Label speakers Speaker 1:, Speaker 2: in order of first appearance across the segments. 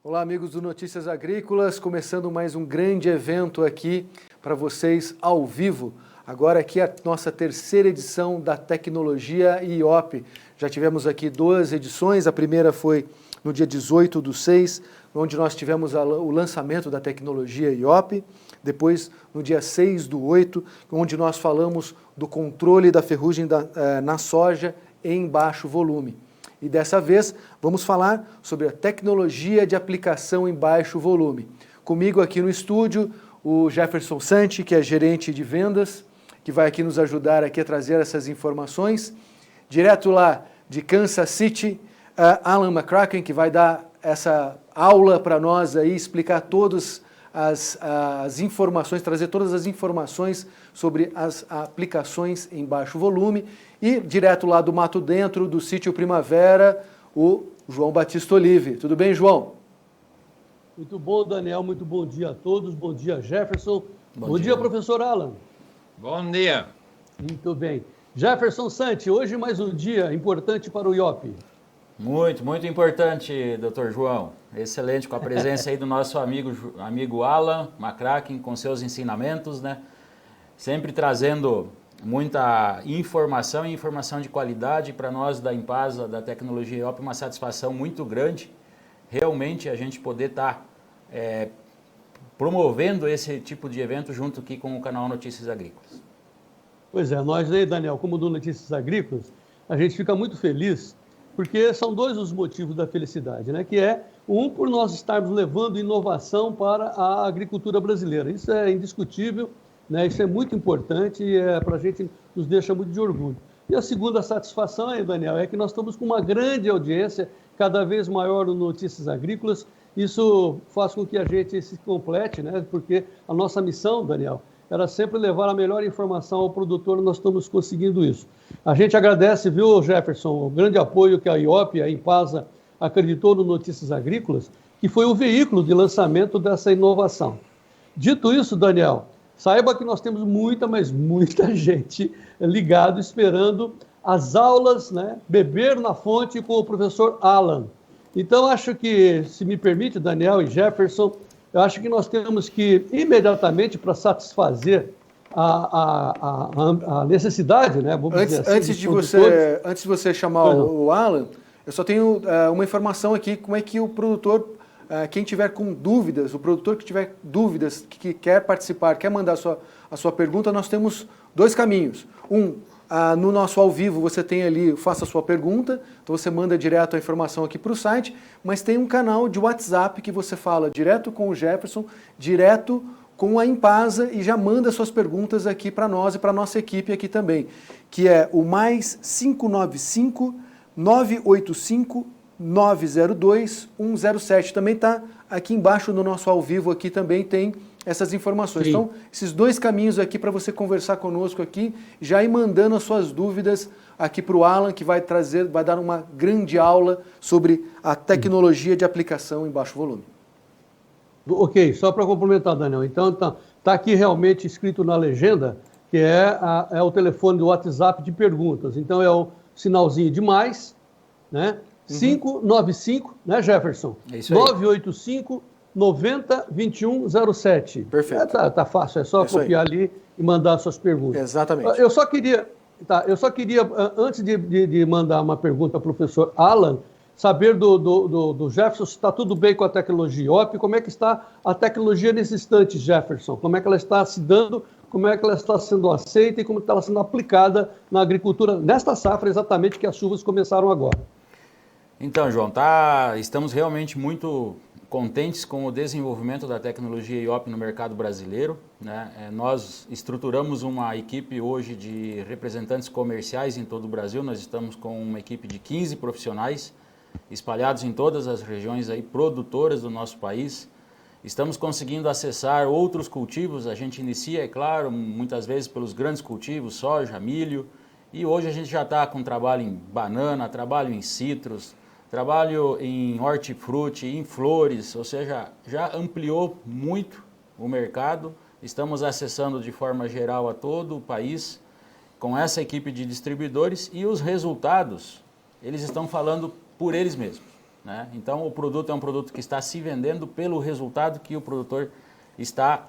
Speaker 1: Olá, amigos do Notícias Agrícolas, começando mais um grande evento aqui para vocês ao vivo. Agora aqui a nossa terceira edição da Tecnologia IOP. Já tivemos aqui 2 edições, a primeira foi no dia 18/6, onde nós tivemos o lançamento da Tecnologia IOP. Depois, no dia 6/8, onde nós falamos do controle da ferrugem na soja em baixo volume. E dessa vez vamos falar sobre a tecnologia de aplicação em baixo volume. Comigo aqui no estúdio, o Jefferson Santi, que é gerente de vendas, que vai aqui nos ajudar aqui a trazer essas informações. Direto lá de Kansas City, Alan McCracken, que vai dar essa aula para nós aí, explicar todas as informações, trazer todas as informações sobre as aplicações em baixo volume. E direto lá do Mato Dentro, do Sítio Primavera, o João Batista Olive. Tudo bem, João?
Speaker 2: Muito bom, Daniel. Muito bom dia a todos. Bom dia, Jefferson. Bom dia, professor Alan.
Speaker 3: Bom dia.
Speaker 2: Muito bem. Jefferson Santi, hoje mais um dia importante para o IOP.
Speaker 3: Muito importante, doutor João. Excelente, com a presença aí do nosso amigo Alan McCracken, com seus ensinamentos, né? Sempre trazendo muita informação e informação de qualidade para nós da Impasa, da Tecnologia IOP, uma satisfação muito grande. Realmente a gente poder estar promovendo esse tipo de evento junto aqui com o canal Notícias Agrícolas.
Speaker 2: Pois é, nós aí, Daniel, como do Notícias Agrícolas, a gente fica muito feliz porque são 2 os motivos da felicidade, né? Que é, um, por nós estarmos levando inovação para a agricultura brasileira. Isso é indiscutível, né? Isso é muito importante e para a gente nos deixa muito de orgulho. E a segunda satisfação aí, Daniel, é que nós estamos com uma grande audiência, cada vez maior no Notícias Agrícolas. Isso faz com que a gente se complete, né? Porque a nossa missão, Daniel, era sempre levar a melhor informação ao produtor, nós estamos conseguindo isso. A gente agradece, viu, Jefferson, o grande apoio que a IOP, a Impasa, acreditou no Notícias Agrícolas, que foi o veículo de lançamento dessa inovação. Dito isso, Daniel, saiba que nós temos mas muita gente ligado, esperando as aulas, né, beber na fonte com o professor Alan. Então, acho que, se me permite, Daniel e Jefferson, eu acho que nós temos que, imediatamente, para satisfazer a necessidade, né? Vamos dizer assim,
Speaker 1: antes de você chamar o Alan, eu só tenho uma informação aqui, como é que o produtor, quem tiver com dúvidas, o produtor que tiver dúvidas, que quer participar, quer mandar a sua pergunta, nós temos 2 caminhos. No nosso ao vivo você tem ali, faça a sua pergunta, então você manda direto a informação aqui para o site, mas tem um canal de WhatsApp que você fala direto com o Jefferson, direto com a Impasa e já manda suas perguntas aqui para nós e para a nossa equipe aqui também, que é o +595 985 902 107. Também está aqui embaixo no nosso ao vivo aqui também tem essas informações. Sim. Então, esses 2 caminhos aqui para você conversar conosco aqui, já ir mandando as suas dúvidas aqui para o Alan, que vai dar uma grande aula sobre a tecnologia de aplicação em baixo volume.
Speaker 2: Ok, só para complementar, Daniel. Então, está aqui realmente escrito na legenda que é o telefone do WhatsApp de perguntas. Então, é o sinalzinho de mais, né? 595, né, Jefferson? É isso aí. 985 90 21 07.
Speaker 1: Perfeito.
Speaker 2: Tá fácil, é só copiar ali e mandar suas perguntas.
Speaker 1: Exatamente.
Speaker 2: Eu só queria, antes de mandar uma pergunta para o professor Alan, saber do Jefferson se está tudo bem com a tecnologia IOP, como é que está a tecnologia nesse instante, Jefferson? Como é que ela está se dando, como é que ela está sendo aceita e como está sendo aplicada na agricultura, nesta safra exatamente que as chuvas começaram agora?
Speaker 3: Então, João, estamos realmente muito contentes com o desenvolvimento da tecnologia IOP no mercado brasileiro, né? Nós estruturamos uma equipe hoje de representantes comerciais em todo o Brasil. Nós estamos com uma equipe de 15 profissionais espalhados em todas as regiões aí, produtoras do nosso país. Estamos conseguindo acessar outros cultivos. A gente inicia, é claro, muitas vezes pelos grandes cultivos, soja, milho, e hoje a gente já está com trabalho em banana, trabalho em citros, trabalho em hortifruti, em flores, ou seja, já ampliou muito o mercado. Estamos acessando de forma geral a todo o país com essa equipe de distribuidores e os resultados, eles estão falando por eles mesmos. né? Então, o produto é um produto que está se vendendo pelo resultado que o produtor está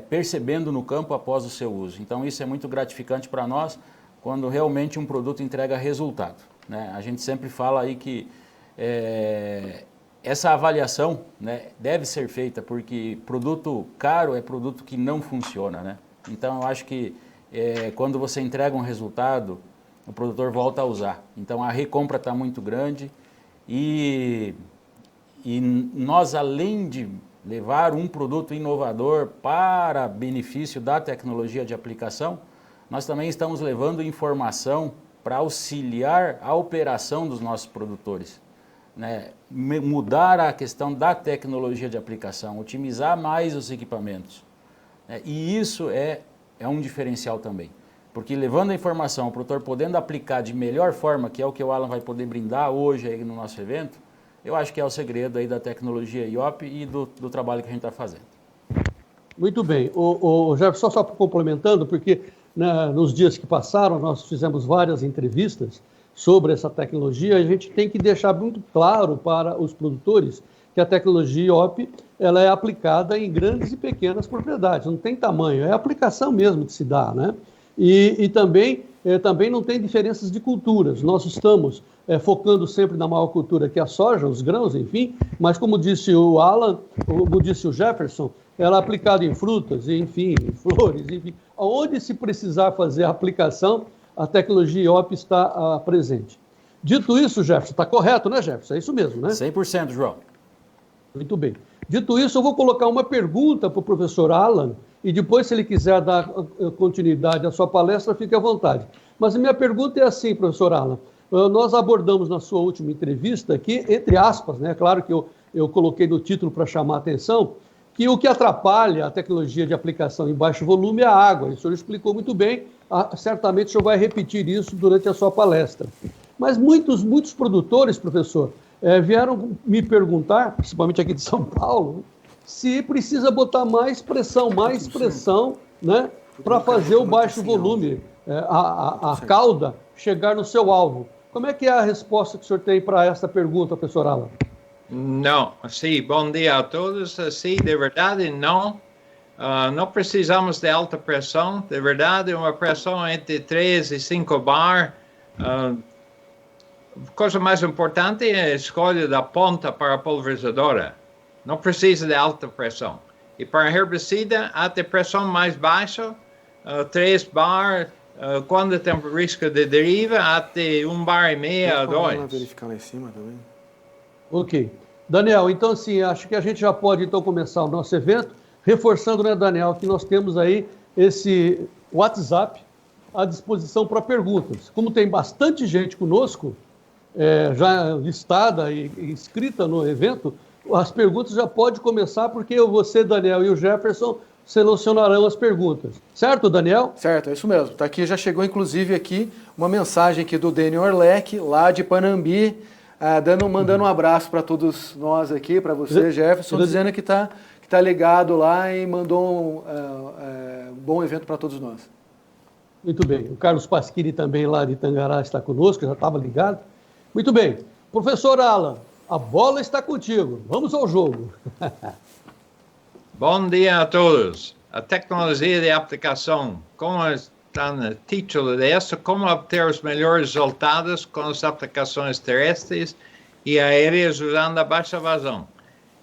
Speaker 3: percebendo no campo após o seu uso. Então, isso é muito gratificante para nós quando realmente um produto entrega resultado, né? A gente sempre fala aí que essa avaliação, né, deve ser feita, porque produto caro é produto que não funciona, né? Então, eu acho que quando você entrega um resultado, o produtor volta a usar. Então, a recompra está muito grande e nós, além de levar um produto inovador para benefício da tecnologia de aplicação, nós também estamos levando informação para auxiliar a operação dos nossos produtores, né? Mudar a questão da tecnologia de aplicação, otimizar mais os equipamentos, né? E isso é um diferencial também, porque levando a informação, o produtor podendo aplicar de melhor forma, que é o que o Alan vai poder brindar hoje aí no nosso evento, eu acho que é o segredo aí da tecnologia IOP e do trabalho que a gente está fazendo.
Speaker 2: Muito bem. O Jefferson, só complementando, porque nos dias que passaram nós fizemos várias entrevistas sobre essa tecnologia, a gente tem que deixar muito claro para os produtores que a tecnologia IOP ela é aplicada em grandes e pequenas propriedades, não tem tamanho, é a aplicação mesmo que se dá, né? E também não tem diferenças de culturas. Nós estamos focando sempre na maior cultura, que é a soja, os grãos, enfim, mas como disse o Alan, como disse o Jefferson, ela é aplicada em frutas, enfim, em flores, enfim. Onde se precisar fazer a aplicação, a tecnologia IOP está presente. Dito isso, Jefferson, está correto, né, Jefferson? É isso mesmo, né?
Speaker 3: 100%, João.
Speaker 2: Muito bem. Dito isso, eu vou colocar uma pergunta para o professor Alan, e depois, se ele quiser dar continuidade à sua palestra, fique à vontade. Mas a minha pergunta é assim, professor Alan. Nós abordamos na sua última entrevista aqui, entre aspas, né? Claro que eu coloquei no título para chamar a atenção, que o que atrapalha a tecnologia de aplicação em baixo volume é a água. O senhor explicou muito bem, certamente o senhor vai repetir isso durante a sua palestra. Mas muitos produtores, professor, vieram me perguntar, principalmente aqui de São Paulo, se precisa botar mais pressão, né, para fazer o baixo volume, a cauda chegar no seu alvo. Como é que é a resposta que o senhor tem para essa pergunta, professor Alan?
Speaker 4: Não, sim, bom dia a todos. Sim, de verdade, não. Não precisamos de alta pressão. De verdade, uma pressão entre 3 e 5 bar. A coisa mais importante é a escolha da ponta para a pulverizadora. Não precisa de alta pressão. E para herbicida, até pressão mais baixa, 3 bar, quando tem risco de deriva, até 1,5 bar a 2.
Speaker 1: Verificar lá em cima também.
Speaker 2: Ok. Daniel, então assim, acho que a gente já pode então começar o nosso evento, reforçando, né, Daniel, que nós temos aí esse WhatsApp à disposição para perguntas. Como tem bastante gente conosco, já listada e inscrita no evento, as perguntas já podem começar, porque você, Daniel, e o Jefferson selecionarão as perguntas. Certo, Daniel?
Speaker 1: Certo, é isso mesmo. Tá aqui, já chegou inclusive aqui uma mensagem aqui do Daniel Orleck, lá de Panambi, mandando um abraço para todos nós aqui, para você, Jefferson, dizendo que tá ligado lá e mandou um bom evento para todos nós.
Speaker 2: Muito bem. O Carlos Pasquini também lá de Tangará está conosco, já estava ligado. Muito bem. Professor Alan, a bola está contigo. Vamos ao jogo.
Speaker 4: Bom dia a todos. A tecnologia de aplicação, como está no título dessa, como obter os melhores resultados com as aplicações terrestres e aéreas usando a baixa vazão.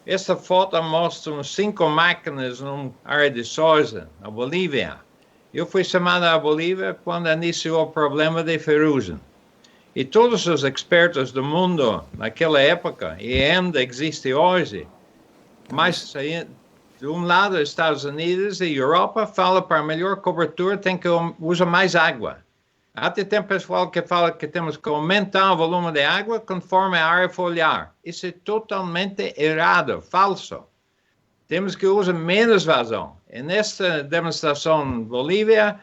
Speaker 4: Essa foto mostra 5 máquinas numa área de soja, na Bolívia. Eu fui chamado à Bolívia quando iniciou o problema de ferrugem. E todos os expertos do mundo naquela época, e ainda existe hoje, mas de um lado, Estados Unidos e Europa fala para melhor cobertura tem que usar mais água. Até tem pessoal que fala que temos que aumentar o volume de água conforme a área foliar. Isso é totalmente errado, falso. Temos que usar menos vazão. E nesta demonstração em Bolívia,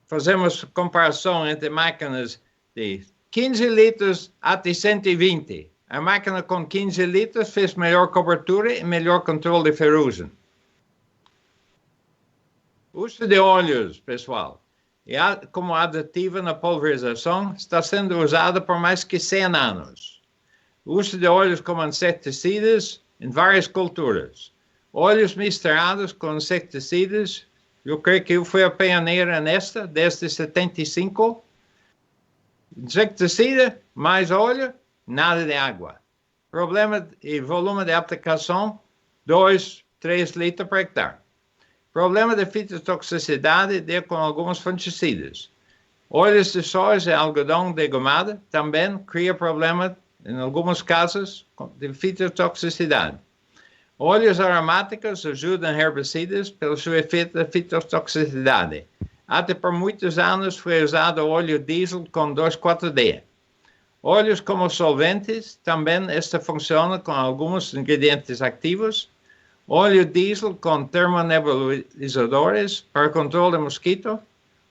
Speaker 4: fazemos comparação entre máquinas de 15 litros até 120. A máquina com 15 litros fez melhor cobertura e melhor controle de ferrugem. Uso de óleos, pessoal, como aditivo na pulverização, está sendo usado por mais que 100 anos. Uso de óleos como inseticidas em várias culturas. Óleos misturados com inseticidas. Eu creio que eu fui a pioneira nesta, desde 75. Inseticida, mais óleo, nada de água. Problema e volume de aplicação, 2, 3 litros por hectare. Problema de fitotoxicidade com alguns fungicidas. Óleos de soja e algodão degumado também cria problema, em alguns casos, de fitotoxicidade. Óleos aromáticos ajudam herbicidas pelo seu efeito de fitotoxicidade. Até por muitos anos foi usado óleo diesel com 2,4-D. Óleos como solventes, também esta funciona com alguns ingredientes ativos. Óleo diesel com termonebulizadores para controle de mosquito.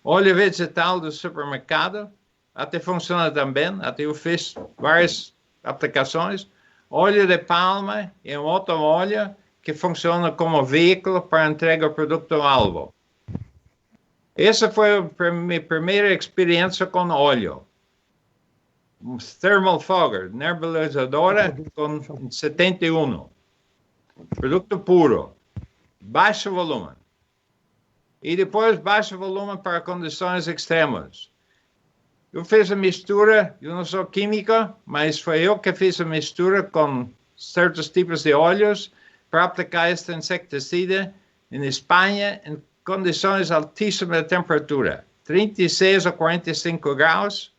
Speaker 4: Óleo vegetal do supermercado, até funciona também, até eu fiz várias aplicações. Óleo de palma é um outro óleo que funciona como veículo para entrega do produto-alvo. Essa foi a minha primeira experiência com óleo. Um thermal fogger, nebulizadora com 71. Produto puro, baixo volume. E depois baixo volume para condições extremas. Eu fiz a mistura, eu não sou químico, mas foi eu que fiz a mistura com certos tipos de óleos para aplicar este inseticida em Espanha em condições altíssimas de temperatura, 36 a 45 graus,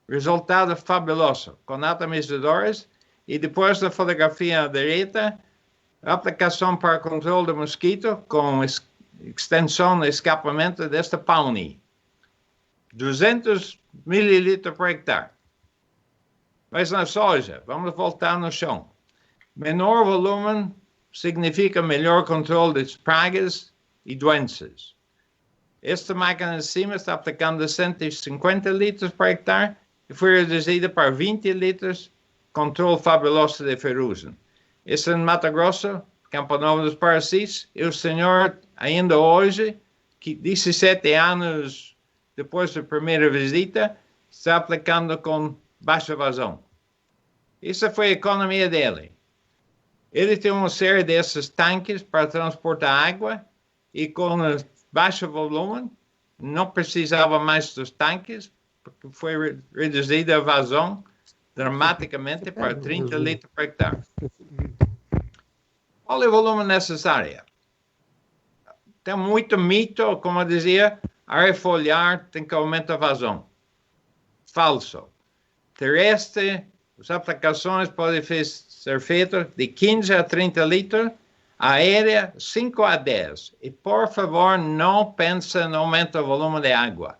Speaker 4: resultado fabuloso, com atomizadores, e depois da fotografia à direita, aplicação para controle de mosquito com extensão de escapamento desta Pawnee. 200 mililitros por hectare. Mas na soja, vamos voltar no chão. Menor volume significa melhor controle de pragas e doenças. Esta máquina de cima está aplicando 150 litros por hectare e foi reduzida para 20 litros, controle fabuloso de ferrugem. Este em Mato Grosso, Campo Novo dos Paracis, e o senhor ainda hoje, que 17 anos depois da primeira visita, está aplicando com baixa vazão. Essa foi a economia dele. Ele tem uma série desses tanques para transportar água e com baixo volume, não precisava mais dos tanques, porque foi reduzida a vazão dramaticamente para 30 litros por hectare. Qual é o volume necessário? Tem muito mito, como eu dizia, área foliar tem que aumentar a vazão. Falso. Terrestre, as aplicações podem ser feitas de 15 a 30 litros, aérea 5 a 10. E, por favor, não pense no aumento do volume de água.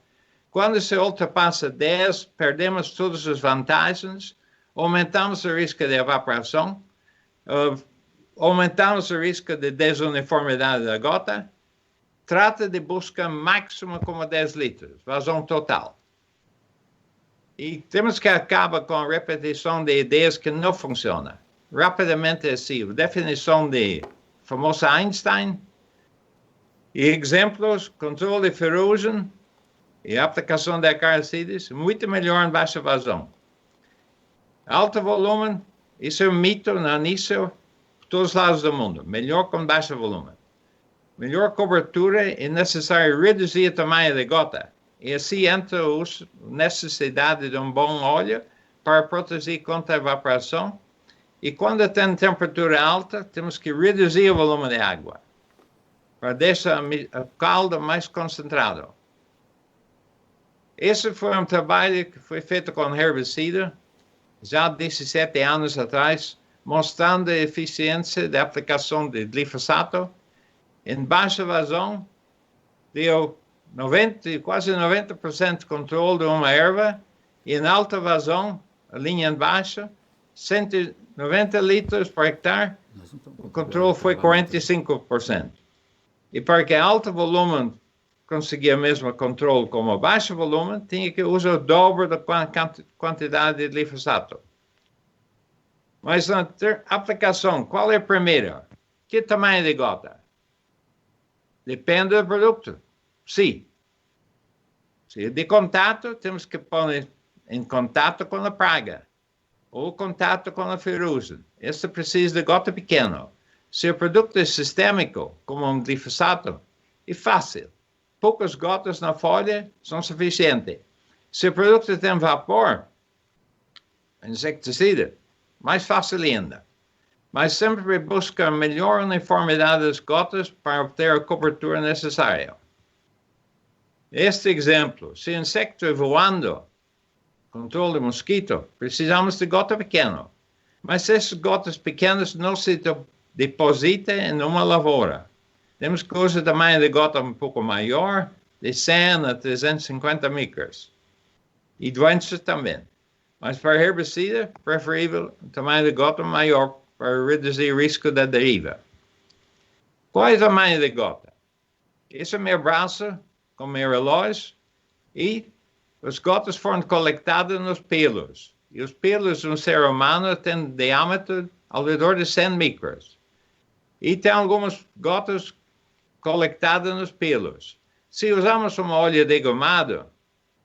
Speaker 4: Quando se ultrapassa 10, perdemos todas as vantagens, aumentamos o risco de evaporação, aumentamos o risco de desuniformidade da gota. Trata de buscar máximo como 10 litros, vazão total. E temos que acabar com a repetição de ideias que não funcionam. Rapidamente assim, a definição de famosa Einstein e exemplos, controle de ferrugem e aplicação de acaricidas, muito melhor em baixa vazão. Alto volume, isso é um mito no início, por todos os lados do mundo, melhor com baixo volume. Melhor cobertura, é necessário reduzir o tamanho da gota. E assim entra a necessidade de um bom óleo para proteger contra a evaporação. E quando tem temperatura alta, temos que reduzir o volume de água para deixar a calda mais concentrada. Esse foi um trabalho que foi feito com herbicida, já 17 anos atrás, mostrando a eficiência da aplicação de glifosato. Em baixa vazão, deu quase 90% de controle de uma erva, e em alta vazão, a linha em baixa, 190 litros por hectare, o controle foi 45%. E para que alto volume conseguia o mesmo controle como a baixo volume, tinha que usar o dobro da quantidade de glifosato. Mas na aplicação, qual é a primeira? Que tamanho de gota? Depende do produto. Sim. Se é de contato, temos que pôr em contato com a praga. ou contato com a ferrugem. Esse precisa de gota pequena. Se o produto é sistêmico, como um glifosato, é fácil. Poucas gotas na folha são suficientes. Se o produto tem vapor, inseticida, mais fácil ainda. Mas sempre busca a melhor uniformidade das gotas para obter a cobertura necessária. Este exemplo, se o insecto é voando, controle de mosquito, precisamos de gota pequena. Mas essas gotas pequenas não se depositam em uma lavoura. Temos que usar o tamanho de gota um pouco maior, de 100 a 350 micras. E doenças também. Mas para herbicida, preferível o tamanho de gota maior para reduzir o risco da deriva. Qual é o tamanho da gota? Esse é o meu braço com meu relógio e as gotas foram coletadas nos pelos. E os pelos de um ser humano têm diâmetro ao redor de 100 micras. E tem algumas gotas coletadas nos pelos. Se usamos uma óleo degomado,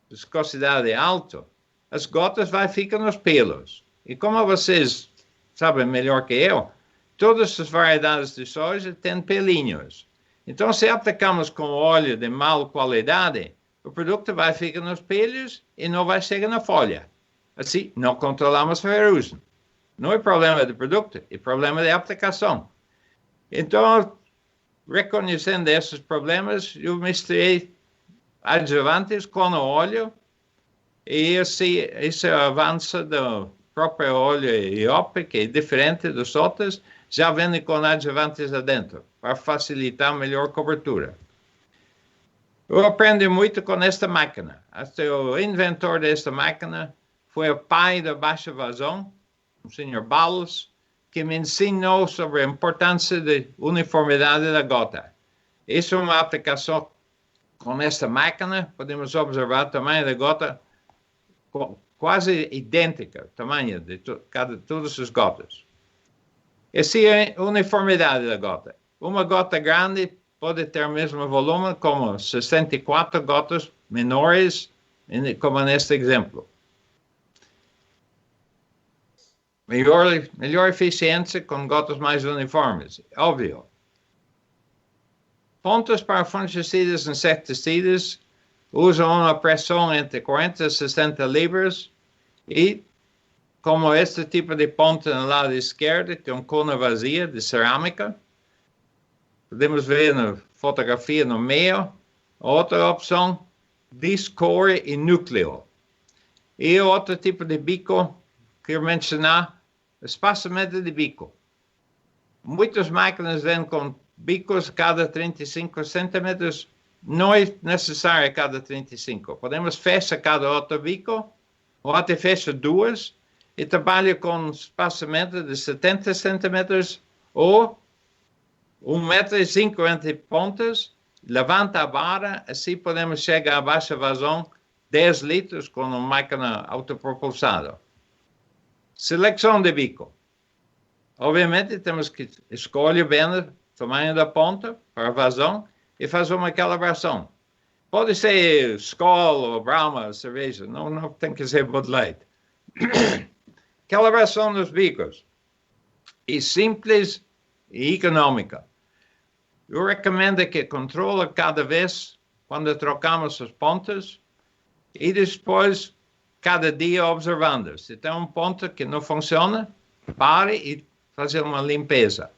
Speaker 4: viscosidade alta, as gotas vão ficar nos pelos. E como vocês sabem melhor que eu, todas as variedades de soja têm pelinhos. Então, se aplicamos com óleo de má qualidade, o produto vai ficar nos pelos e não vai chegar na folha. Assim, não controlamos a ferrugem. Não é problema do produto, é problema de aplicação. Então, reconhecendo esses problemas, eu misturei adjuvantes com o óleo e esse avanço do próprio óleo IOP, que é diferente dos outros, já vem com adjuvantes adentro, para facilitar a melhor cobertura. Eu aprendi muito com esta máquina. O inventor desta máquina foi o pai da baixa vazão, o Sr. Balls, que me ensinou sobre a importância da uniformidade da gota. Isso é uma aplicação com esta máquina, podemos observar o tamanho da gota quase idêntica, o tamanho de todas as gotas. Essa é a uniformidade da gota. Uma gota grande pode ter o mesmo volume como 64 gotas menores, como neste exemplo. Melhor eficiência com gotas mais uniformes, óbvio. Pontos para fungicidas e inseticidas usam uma pressão entre 40 e 60 libras e, como este tipo de ponta no lado esquerdo, que é uma cona vazia de cerâmica, podemos ver na fotografia no meio. Outra opção, discore e núcleo. E outro tipo de bico, quero mencionar, espaçamento de bico. Muitas máquinas vêm com bicos cada 35 centímetros. Não é necessário a cada 35. Podemos fechar cada outro bico, ou até fechar duas, e trabalha com espaçamento de 70 centímetros ou 1,5 m entre pontas, levanta a vara, assim podemos chegar a baixa vazão 10 litros com uma máquina autopropulsada. Seleção de bico. Obviamente temos que escolher bem o tamanho da ponta para a vazão e fazer uma calibração. Pode ser Skol ou Brahma, cerveja, não tem que ser Bud Light. Calibração dos bicos. É simples e econômica. Eu recomendo que controle cada vez quando trocamos as pontas e depois cada dia observando. Se tem um ponto que não funciona, pare e fazer uma limpeza.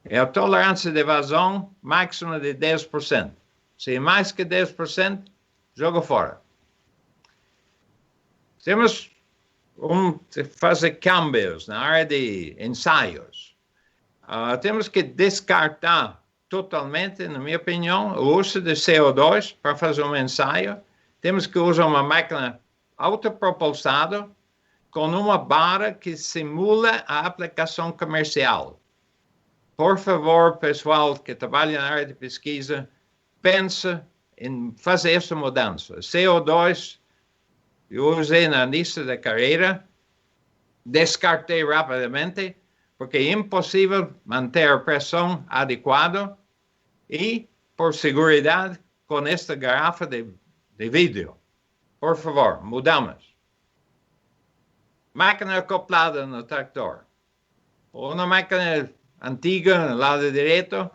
Speaker 4: É a tolerância de vazão máxima de 10%. Se é mais que 10%, joga fora. Temos fazer câmbios na área de ensaios. Temos que descartar totalmente, na minha opinião, o uso de CO2 para fazer um ensaio. Temos que usar uma máquina autopropulsada com uma barra que simula a aplicação comercial. Por favor, pessoal que trabalha na área de pesquisa, pense em fazer essa mudança. CO2, eu usei na lista da carreira, descartei rapidamente, porque é impossível manter a pressão adequada e, por segurança, com esta garrafa de vidro. Por favor, mudamos. máquina acoplada no tractor, ou uma máquina antiga no lado direito,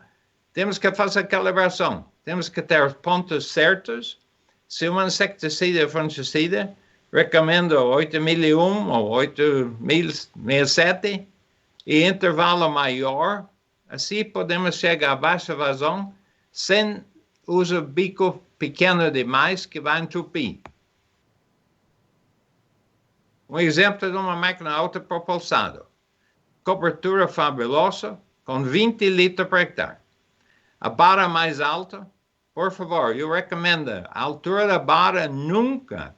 Speaker 4: temos que fazer a calibração. Temos que ter os pontos certos. Se um inseticida é fungicida, recomendo 8001 ou 8067 e intervalo maior. Assim podemos chegar a baixa vazão sem uso bico pequeno demais que vai entupir. Um exemplo de uma máquina autopropulsada. Cobertura fabulosa com 20 litros por hectare. A barra mais alta, por favor, eu recomendo a altura da barra nunca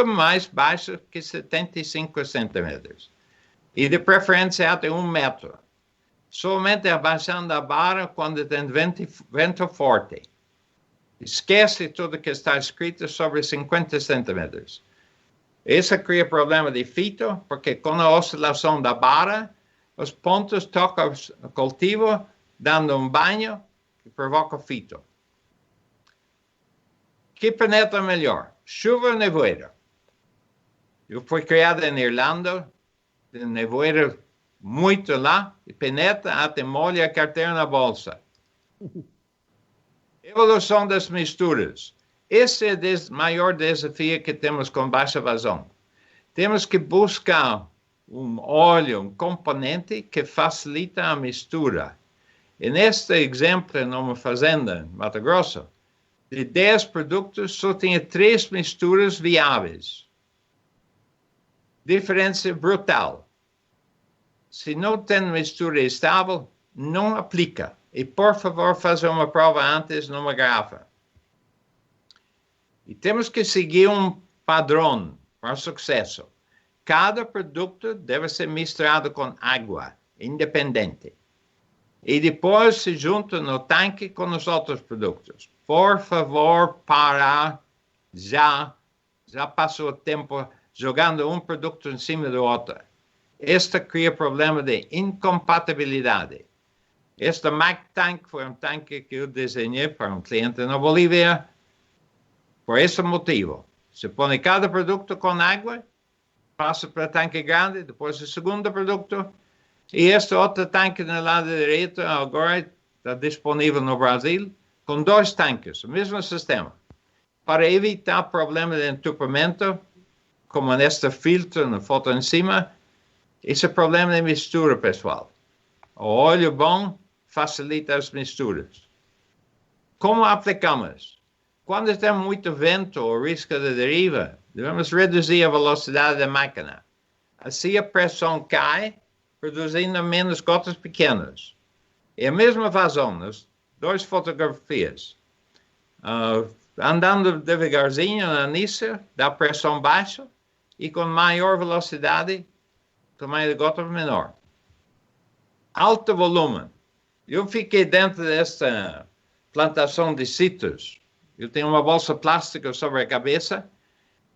Speaker 4: mais baixa que 75 centímetros. E de preferência até 1 metro. Somente abaixando a barra quando tem vento forte. Esquece tudo que está escrito sobre 50 centímetros. Isso cria problema de fito, porque com a oscilação da barra, os pontos tocam o cultivo, dando um banho que provoca fito. Que penetra melhor? Chuva ou nevoeiro? Eu fui criado em Irlanda, de nevoeiro muito lá, e penetra até molha a carteira na bolsa. Evolução das misturas. Esse é o maior desafio que temos com baixa vazão. Temos que buscar um óleo, um componente que facilita a mistura. E neste exemplo, numa fazenda em Mato Grosso, de 10 produtos, só tinha 3 misturas viáveis. Diferença brutal. Se não tem mistura estável, não aplica. E, por favor, faça uma prova antes numa garrafa. E temos que seguir um padrão para sucesso. Cada produto deve ser misturado com água, independente. E depois se junta no tanque com os outros produtos. Por favor, parar já. Já passou o tempo jogando um produto em cima do outro. Este cria problema de incompatibilidade. Este Mac Tank foi um tanque que eu desenhei para um cliente na Bolívia. Por esse motivo, se põe cada produto com água, passa para o tanque grande, depois o segundo produto, e este outro tanque no lado direito agora está disponível no Brasil, com 2 tanques, o mesmo sistema, para evitar problemas de entupimento, como neste filtro, na foto em cima. Esse é problema de mistura, pessoal. O óleo bom facilita as misturas. Como aplicamos? Quando tem muito vento ou risco de deriva, devemos reduzir a velocidade da máquina. Assim a pressão cai, produzindo menos gotas pequenas. É a mesma vazão nas 2 fotografias. Andando devagarzinho no início, dá pressão baixa, e com maior velocidade, tamanho de gota menor. Alto volume. Eu fiquei dentro desta plantação de citros. Eu tenho uma bolsa plástica sobre a cabeça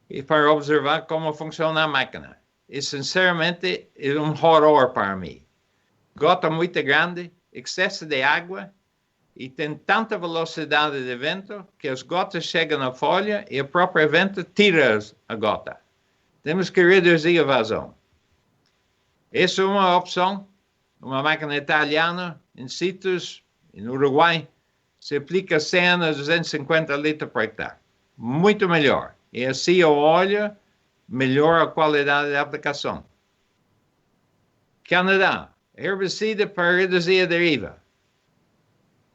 Speaker 4: e para observar como funciona a máquina. E, sinceramente, é um horror para mim. Gota muito grande, excesso de água e tem tanta velocidade de vento que as gotas chegam na folha e o próprio vento tira a gota. Temos que reduzir a vazão. Essa é uma opção. Uma máquina italiana em citros, no Uruguai, se aplica 100 a 250 litros por hectare. Muito melhor. E assim o óleo melhora a qualidade da aplicação. Canadá, herbicida para reduzir a deriva.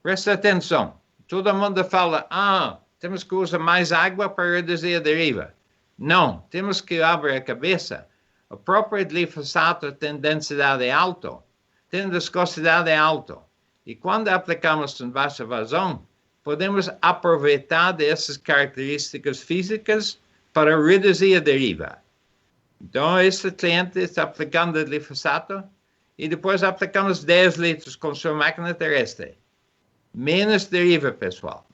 Speaker 4: Presta atenção. Todo mundo fala, temos que usar mais água para reduzir a deriva. Não, temos que abrir a cabeça. O próprio glifosato tem densidade alta, tem viscosidade alta. E quando aplicamos em baixa vazão, podemos aproveitar dessas características físicas para reduzir a deriva. Então, esse cliente está aplicando glifosato e depois aplicamos 10 litros com sua máquina terrestre. Menos deriva, pessoal.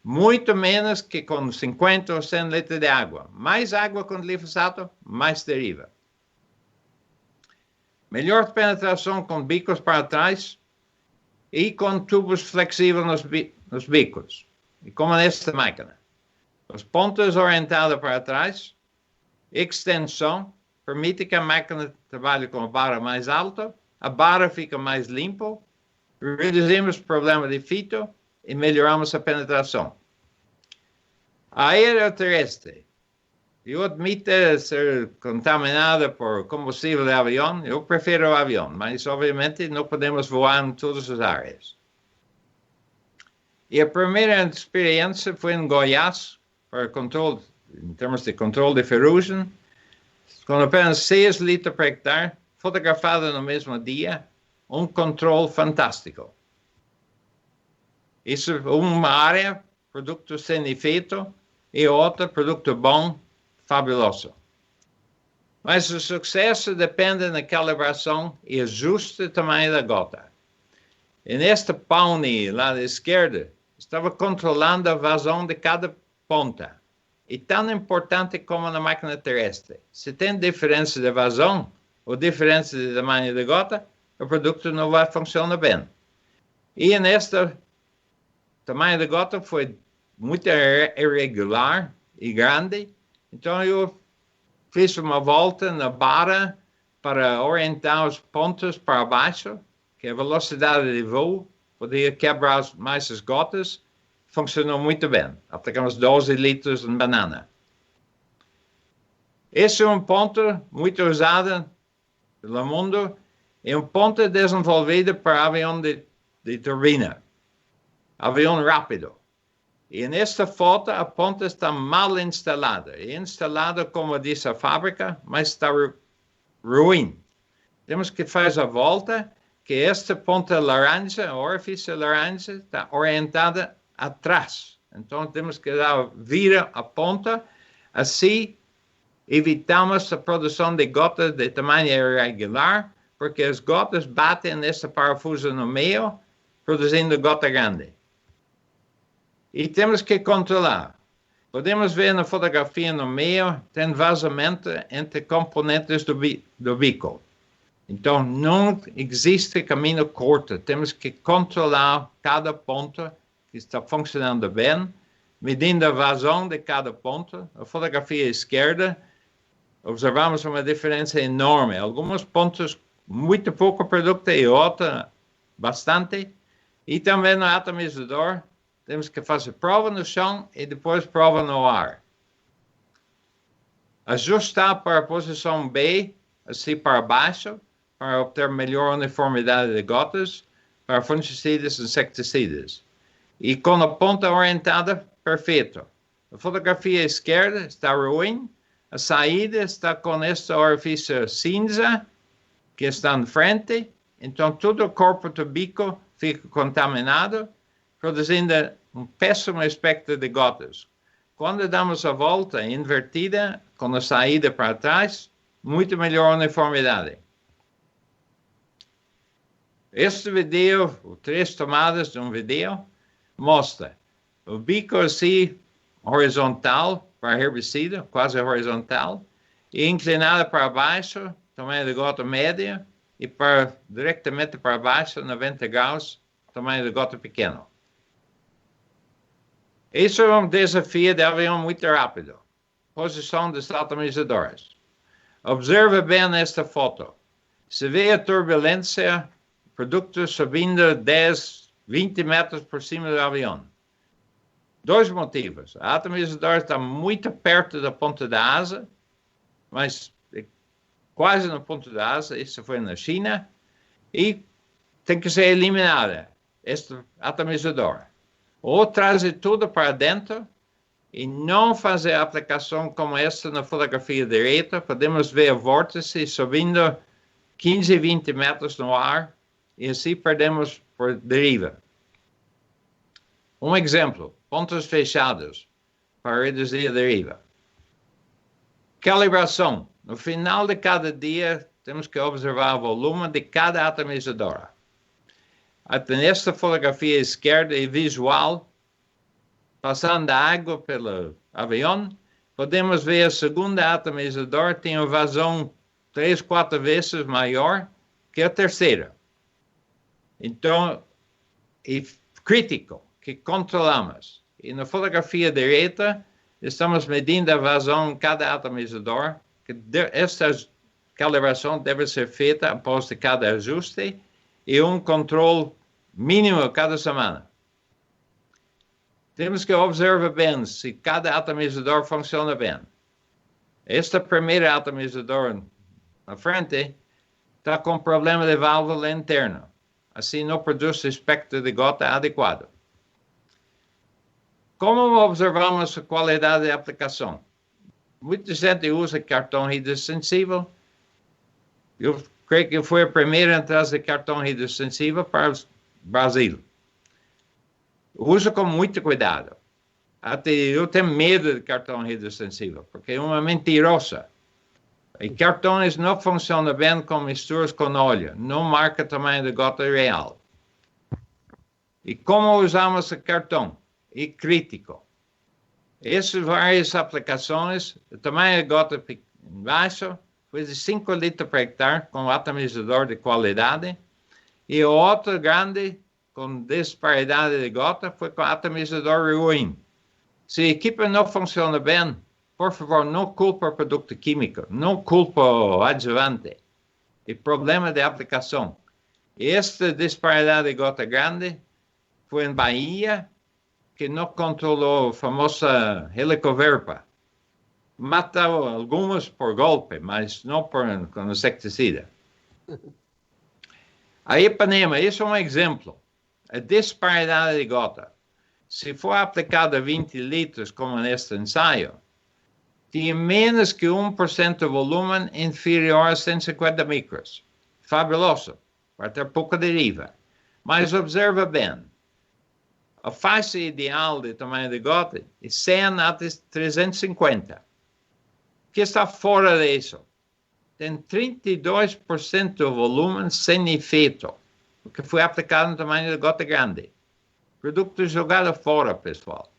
Speaker 4: Muito menos que com 50 ou 100 litros de água. Mais água com glifosato, mais deriva. Melhor penetração com bicos para trás e com tubos flexíveis nos bicos. E como nesta máquina. Os pontos orientados para trás, extensão, permite que a máquina trabalhe com a barra mais alta, a barra fica mais limpa, reduzimos o problema de fito e melhoramos a penetração. A aeroterrestre, eu admito ser contaminada por combustível de avião, eu prefiro o avião, mas obviamente não podemos voar em todas as áreas. E a primeira experiência foi em Goiás, para controle, em termos de controle de ferrugem, com apenas 6 litros por hectare, fotografado no mesmo dia, um controle fantástico. Isso é uma área, produto sem efeito, e outra, produto bom, fabuloso. Mas o sucesso depende da calibração e ajuste do tamanho da gota. E neste Pony, lá da esquerda, estava controlando a vazão de cada ponta. E tão importante como na máquina terrestre. Se tem diferença de vazão ou diferença de tamanho da gota, o produto não vai funcionar bem. E neste tamanho da gota foi muito irregular e grande. Então eu fiz uma volta na barra para orientar os pontos para baixo, que a velocidade de voo podia quebrar mais as gotas. Funcionou muito bem. Aplicamos 12 litros em banana. Esse é um ponto muito usado pelo mundo. É um ponto desenvolvido para avião de turbina. Avião rápido. E nesta foto, a ponta está mal instalada. É instalada, como diz a fábrica, mas está ruim. Temos que fazer a volta, que esta ponta laranja, a orifício laranja, está orientada atrás. Então, temos que virar a ponta, assim evitamos a produção de gotas de tamanho irregular, porque as gotas batem nesse parafuso no meio, produzindo gota grande. E temos que controlar. Podemos ver na fotografia no meio, tem vazamento entre componentes do bico. Então, não existe caminho curto. Temos que controlar cada ponto que está funcionando bem, medindo a vazão de cada ponto. A fotografia esquerda, observamos uma diferença enorme. Alguns pontos, muito pouco produto e outros, bastante. E também no atomizador, temos que fazer prova no chão e depois prova no ar. Ajustar para a posição B, assim para baixo, para obter melhor uniformidade de gotas, para fungicidas e insecticidas. E com a ponta orientada, perfeito. A fotografia esquerda está ruim, a saída está com este orifício cinza, que está em frente, então todo o corpo do bico fica contaminado, produzindo um péssimo aspecto de gotas. Quando damos a volta invertida, com a saída para trás, muito melhor uniformidade. Este vídeo, 3 tomadas de um vídeo, mostra o bico assim, horizontal para herbicida, quase horizontal, e inclinado para baixo, tamanho de gota média, e diretamente para baixo, 90 graus, tamanho de gota pequeno. Isso é um desafio de avião muito rápido. Posição dos atomizadores. Observe bem esta foto. Se vê a turbulência, produto subindo 10, 20 metros por cima do avião. 2 motivos. O atomizador está muito perto da ponta da asa, mas quase no ponto da asa, isso foi na China, e tem que ser eliminada, este atomizador. Ou trazer tudo para dentro e não fazer a aplicação como essa na fotografia direita. Podemos ver o vórtice subindo 15, 20 metros no ar e assim perdemos por deriva. Um exemplo, pontos fechados para reduzir a deriva. Calibração. No final de cada dia, temos que observar o volume de cada atomizador. Nesta fotografia esquerda é visual, passando a água pelo avião, podemos ver a segunda atomizador tem uma vazão 3, 4 vezes maior que a terceira. Então, é crítico que controlamos. E na fotografia direita, estamos medindo a vazão em cada atomizador, que esta calibração deve ser feita após de cada ajuste e um controle mínimo cada semana. Temos que observar bem se cada atomizador funciona bem. Este primeiro atomizador na frente está com problema de válvula interna. Assim não produz espectro de gota adequado. Como observamos a qualidade de aplicação? Muita gente usa cartão hidrossensível. Eu creio que foi a primeira a trazer cartão hidrossensível para o Brasil. Usa com muito cuidado. Até eu tenho medo de cartão hidrossensível, porque é uma mentirosa. E cartões não funcionam bem com misturas com óleo, não marca o tamanho da gota real. E como usamos o cartão? É crítico. Essas várias aplicações, o tamanho da gota baixo foi de 5 litros por hectare com atomizador de qualidade, e o outro grande, com disparidade de gota, foi com atomizador ruim. Se a equipe não funciona bem, por favor, não culpa o produto químico, não culpa o adjuvante. É problema de aplicação. Esta disparidade de gota grande foi em Bahia, que não controlou a famosa helicoverpa. Matou algumas por golpe, mas não com inseticida. A Ipanema, isso é um exemplo. A disparidade de gota. Se for aplicada 20 litros, como neste ensaio, tinha menos que 1% de volume inferior a 150 micros. Fabuloso. Vai ter pouca deriva. Mas observa bem. A faixa ideal de tamanho de gota é 100 a 350. O que está fora disso? Tem 32% do volume sem efeito, porque foi aplicado no tamanho de gota grande. Produto jogado fora, pessoal.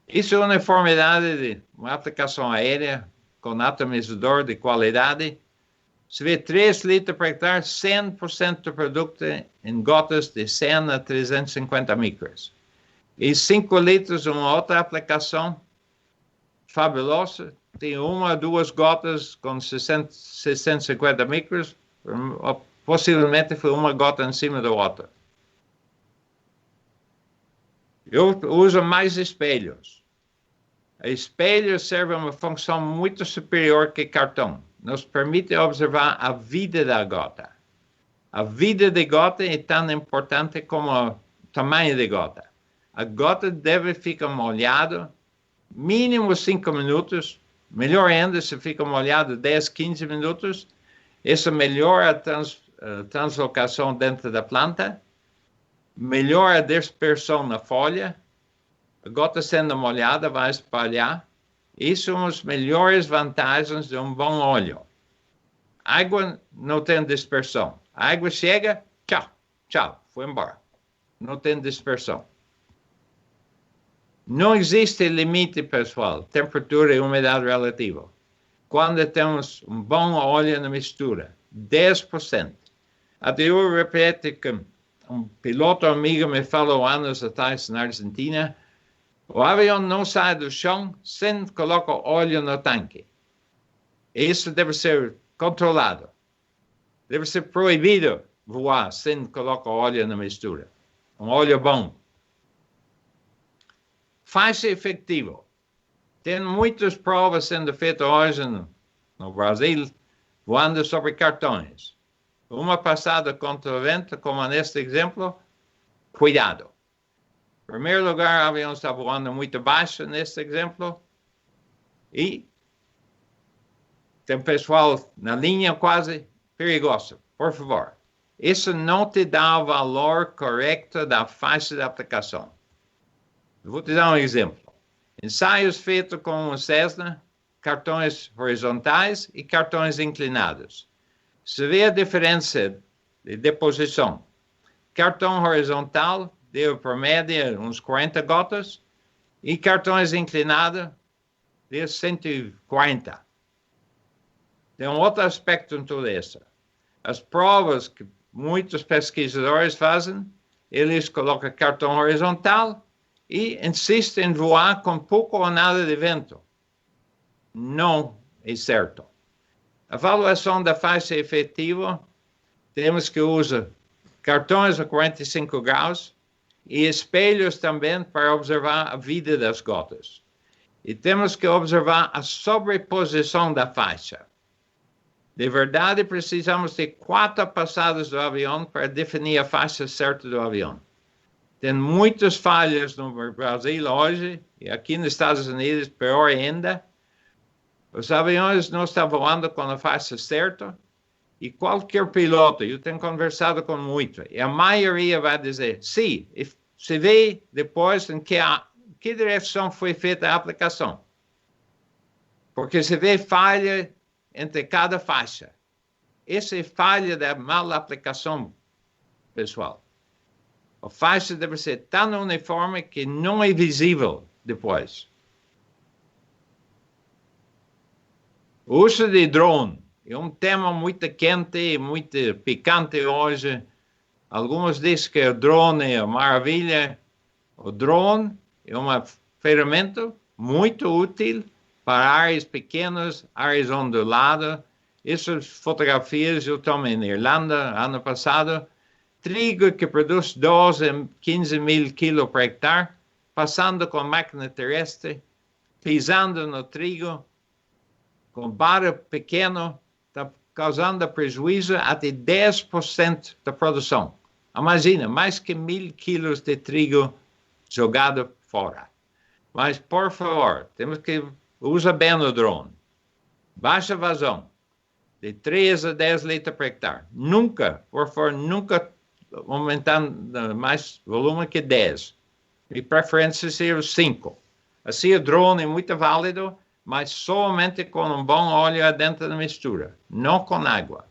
Speaker 4: Isso é uniformidade de uma aplicação aérea com atomizador de qualidade. Se vê 3 litros por hectare, 100% do produto em gotas de 100 a 350 micros. E 5 litros, uma outra aplicação fabulosa, tem 1 ou 2 gotas com 650 micros, possivelmente foi uma gota em cima da outra. Eu uso mais espelhos. Espelhos servem uma função muito superior que cartão. Nos permite observar a vida da gota. A vida da gota é tão importante como o tamanho da gota. A gota deve ficar molhada mínimo 5 minutos. Melhor ainda se fica molhado 10, 15 minutos. Isso melhora a translocação dentro da planta. Melhora a dispersão na folha. A gota sendo molhada vai espalhar. Isso são as melhores vantagens de um bom óleo. Água não tem dispersão. A água chega, tchau, foi embora. Não tem dispersão. Não existe limite, pessoal, temperatura e umidade relativa. Quando temos um bom óleo na mistura, 10%. Até eu repito que um piloto amigo me falou anos atrás na Argentina, o avião não sai do chão sem colocar óleo no tanque. Isso deve ser controlado. Deve ser proibido voar sem colocar óleo na mistura. Um óleo bom. Faixa efetivo. Tem muitas provas sendo feitas hoje no Brasil, voando sobre cartões. Uma passada contra o vento, como neste exemplo, cuidado. Em primeiro lugar, o avião está voando muito baixo neste exemplo. E tem pessoal na linha quase perigoso. Por favor. Isso não te dá o valor correto da faixa de aplicação. Eu vou te dar um exemplo. Ensaios feitos com o Cessna, cartões horizontais e cartões inclinados. Se vê a diferença de deposição. Cartão horizontal deu por média uns 40 gotas e cartões inclinados deu 140. Tem um outro aspecto em tudo isso. As provas que muitos pesquisadores fazem, eles colocam cartão horizontal e insistem em voar com pouco ou nada de vento. Não é certo. Avaliação da faixa efetiva, temos que usar cartões a 45 graus e espelhos também para observar a vida das gotas. E temos que observar a sobreposição da faixa. De verdade, precisamos de 4 passadas do avião para definir a faixa certa do avião. Tem muitas falhas no Brasil hoje, e aqui nos Estados Unidos, pior ainda. Os aviões não estão voando com a faixa certa, e qualquer piloto, eu tenho conversado com muito, e a maioria vai dizer, sim, se vê depois em que direção foi feita a aplicação. Porque se vê falha entre cada faixa. Essa é falha da mal aplicação, pessoal. A faixa deve ser tão uniforme que não é visível depois. O uso de drone é um tema muito quente e muito picante hoje. Alguns dizem que o drone é uma maravilha. O drone é uma ferramenta muito útil para áreas pequenas, áreas onduladas. Essas fotografias eu tomei na Irlanda ano passado. Trigo que produz 12 a 15 mil quilos por hectare, passando com máquina terrestre, pisando no trigo, com barro pequeno, está causando prejuízo até 10% da produção. Imagina, mais que 1.000 quilos de trigo jogado fora. Mas, por favor, temos que usar bem o drone. Baixa vazão, de 3 a 10 litros por hectare. Nunca, por favor, nunca aumentando mais volume que 10. De preferência ser 5. Assim o drone é muito válido, mas somente com um bom óleo dentro da mistura, não com água.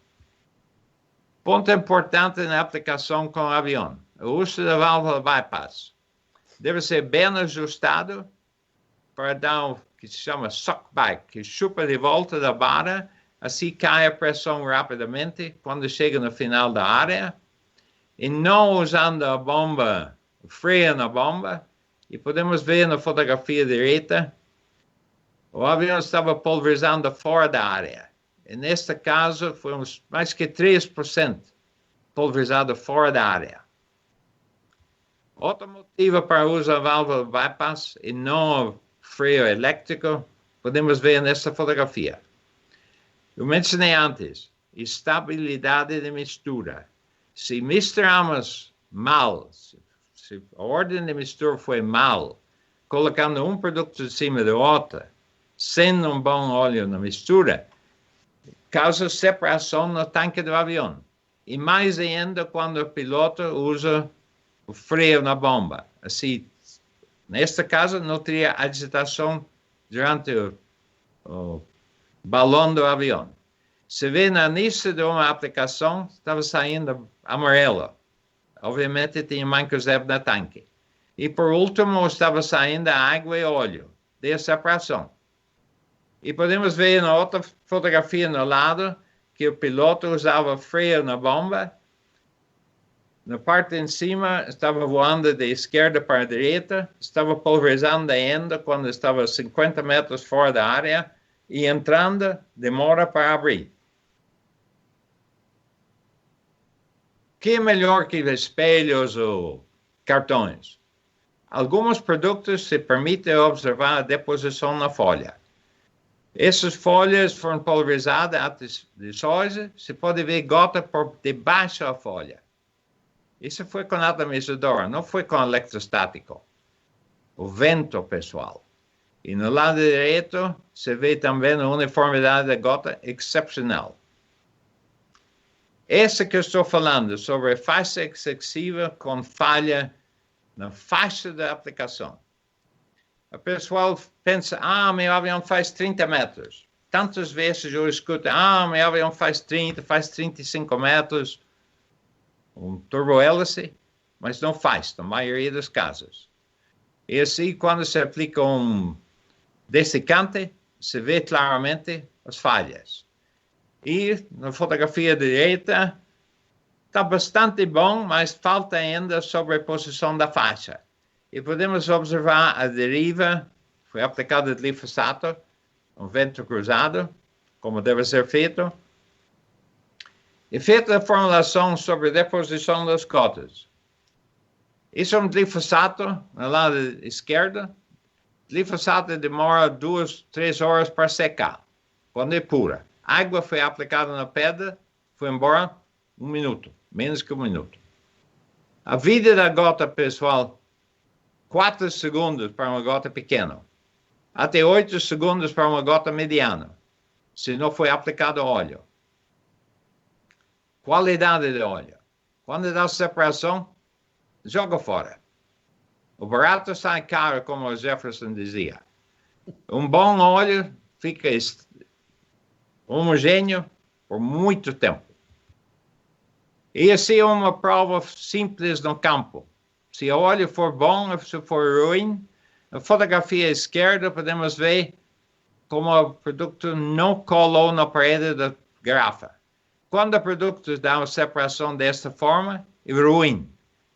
Speaker 4: Ponto importante na aplicação com o avião, o uso da válvula bypass. Deve ser bem ajustado para dar o que se chama suck back, que chupa de volta da barra, assim cai a pressão rapidamente quando chega no final da área, e não usando a bomba, o freio na bomba, e podemos ver na fotografia direita, o avião estava pulverizando fora da área. E neste caso, foi mais que 3% pulverizado fora da área. Outro motivo para usar a válvula bypass e não o freio elétrico, podemos ver nesta fotografia. Eu mencionei antes, estabilidade de mistura. Se misturamos mal, se a ordem de mistura foi mal, colocando um produto em cima do outro, sem um bom óleo na mistura, causa separação no tanque do avião. E mais ainda quando o piloto usa o freio na bomba. Assim, neste caso, não teria agitação durante o balão do avião. Se vê no início de uma aplicação, estava saindo amarelo. Obviamente, tinha manco zero no tanque. E por último, estava saindo água e óleo de separação. E podemos ver na outra fotografia no lado que o piloto usava freio na bomba. Na parte em cima, estava voando de esquerda para a direita, estava pulverizando ainda quando estava 50 metros fora da área e entrando, demora para abrir. O que é melhor que espelhos ou cartões? Alguns produtos se permitem observar a deposição na folha. Essas folhas foram pulverizadas antes de soja, se pode ver gota por debaixo da folha. Isso foi com atomizador, não foi com eletrostático. O vento, pessoal. E no lado direito, se vê também a uniformidade da gota excepcional. Essa que eu estou falando, sobre a faixa excessiva com falha na faixa da aplicação. O pessoal pensa, meu avião faz 30 metros. Tantas vezes eu escuto, meu avião faz 30, faz 35 metros. Um turbo-hélice, mas não faz, na maioria dos casos. E assim, quando se aplica um dessecante, se vê claramente as falhas. E na fotografia direita, está bastante bom, mas falta ainda a sobreposição da faixa. E podemos observar a deriva, foi aplicado glifosato, um vento cruzado, como deve ser feito. E feita a formulação sobre a deposição das cotas. Isso é um glifosato, no lado esquerdo. Glifosato demora 2, 3 horas para secar, quando é pura. Água foi aplicada na pedra, foi embora 1 minuto, menos que 1 minuto. A vida da gota, pessoal, 4 segundos para uma gota pequena, até 8 segundos para uma gota mediana, se não foi aplicado óleo. Qualidade de óleo. Quando dá separação, joga fora. O barato sai caro, como o Jefferson dizia. Um bom óleo fica homogêneo por muito tempo. E assim é uma prova simples no campo. Se o óleo for bom ou se for ruim, na fotografia esquerda podemos ver como o produto não colou na parede da garrafa. Quando o produto dá uma separação desta forma, é ruim.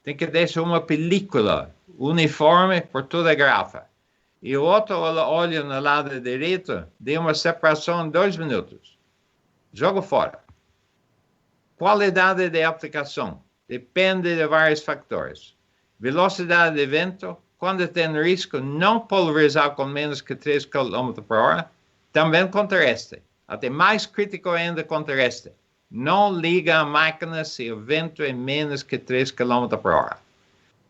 Speaker 4: Tem que deixar uma película uniforme por toda a garrafa. E o outro óleo no lado direito deu uma separação em 2 minutos. Joga fora. Qualidade de aplicação depende de vários fatores. Velocidade de vento, quando tem risco não pulverizar com menos que 3 km por hora, também com terrestre. Até mais crítico ainda com terrestre. Não liga a máquina se o vento é menos que 3 km por hora.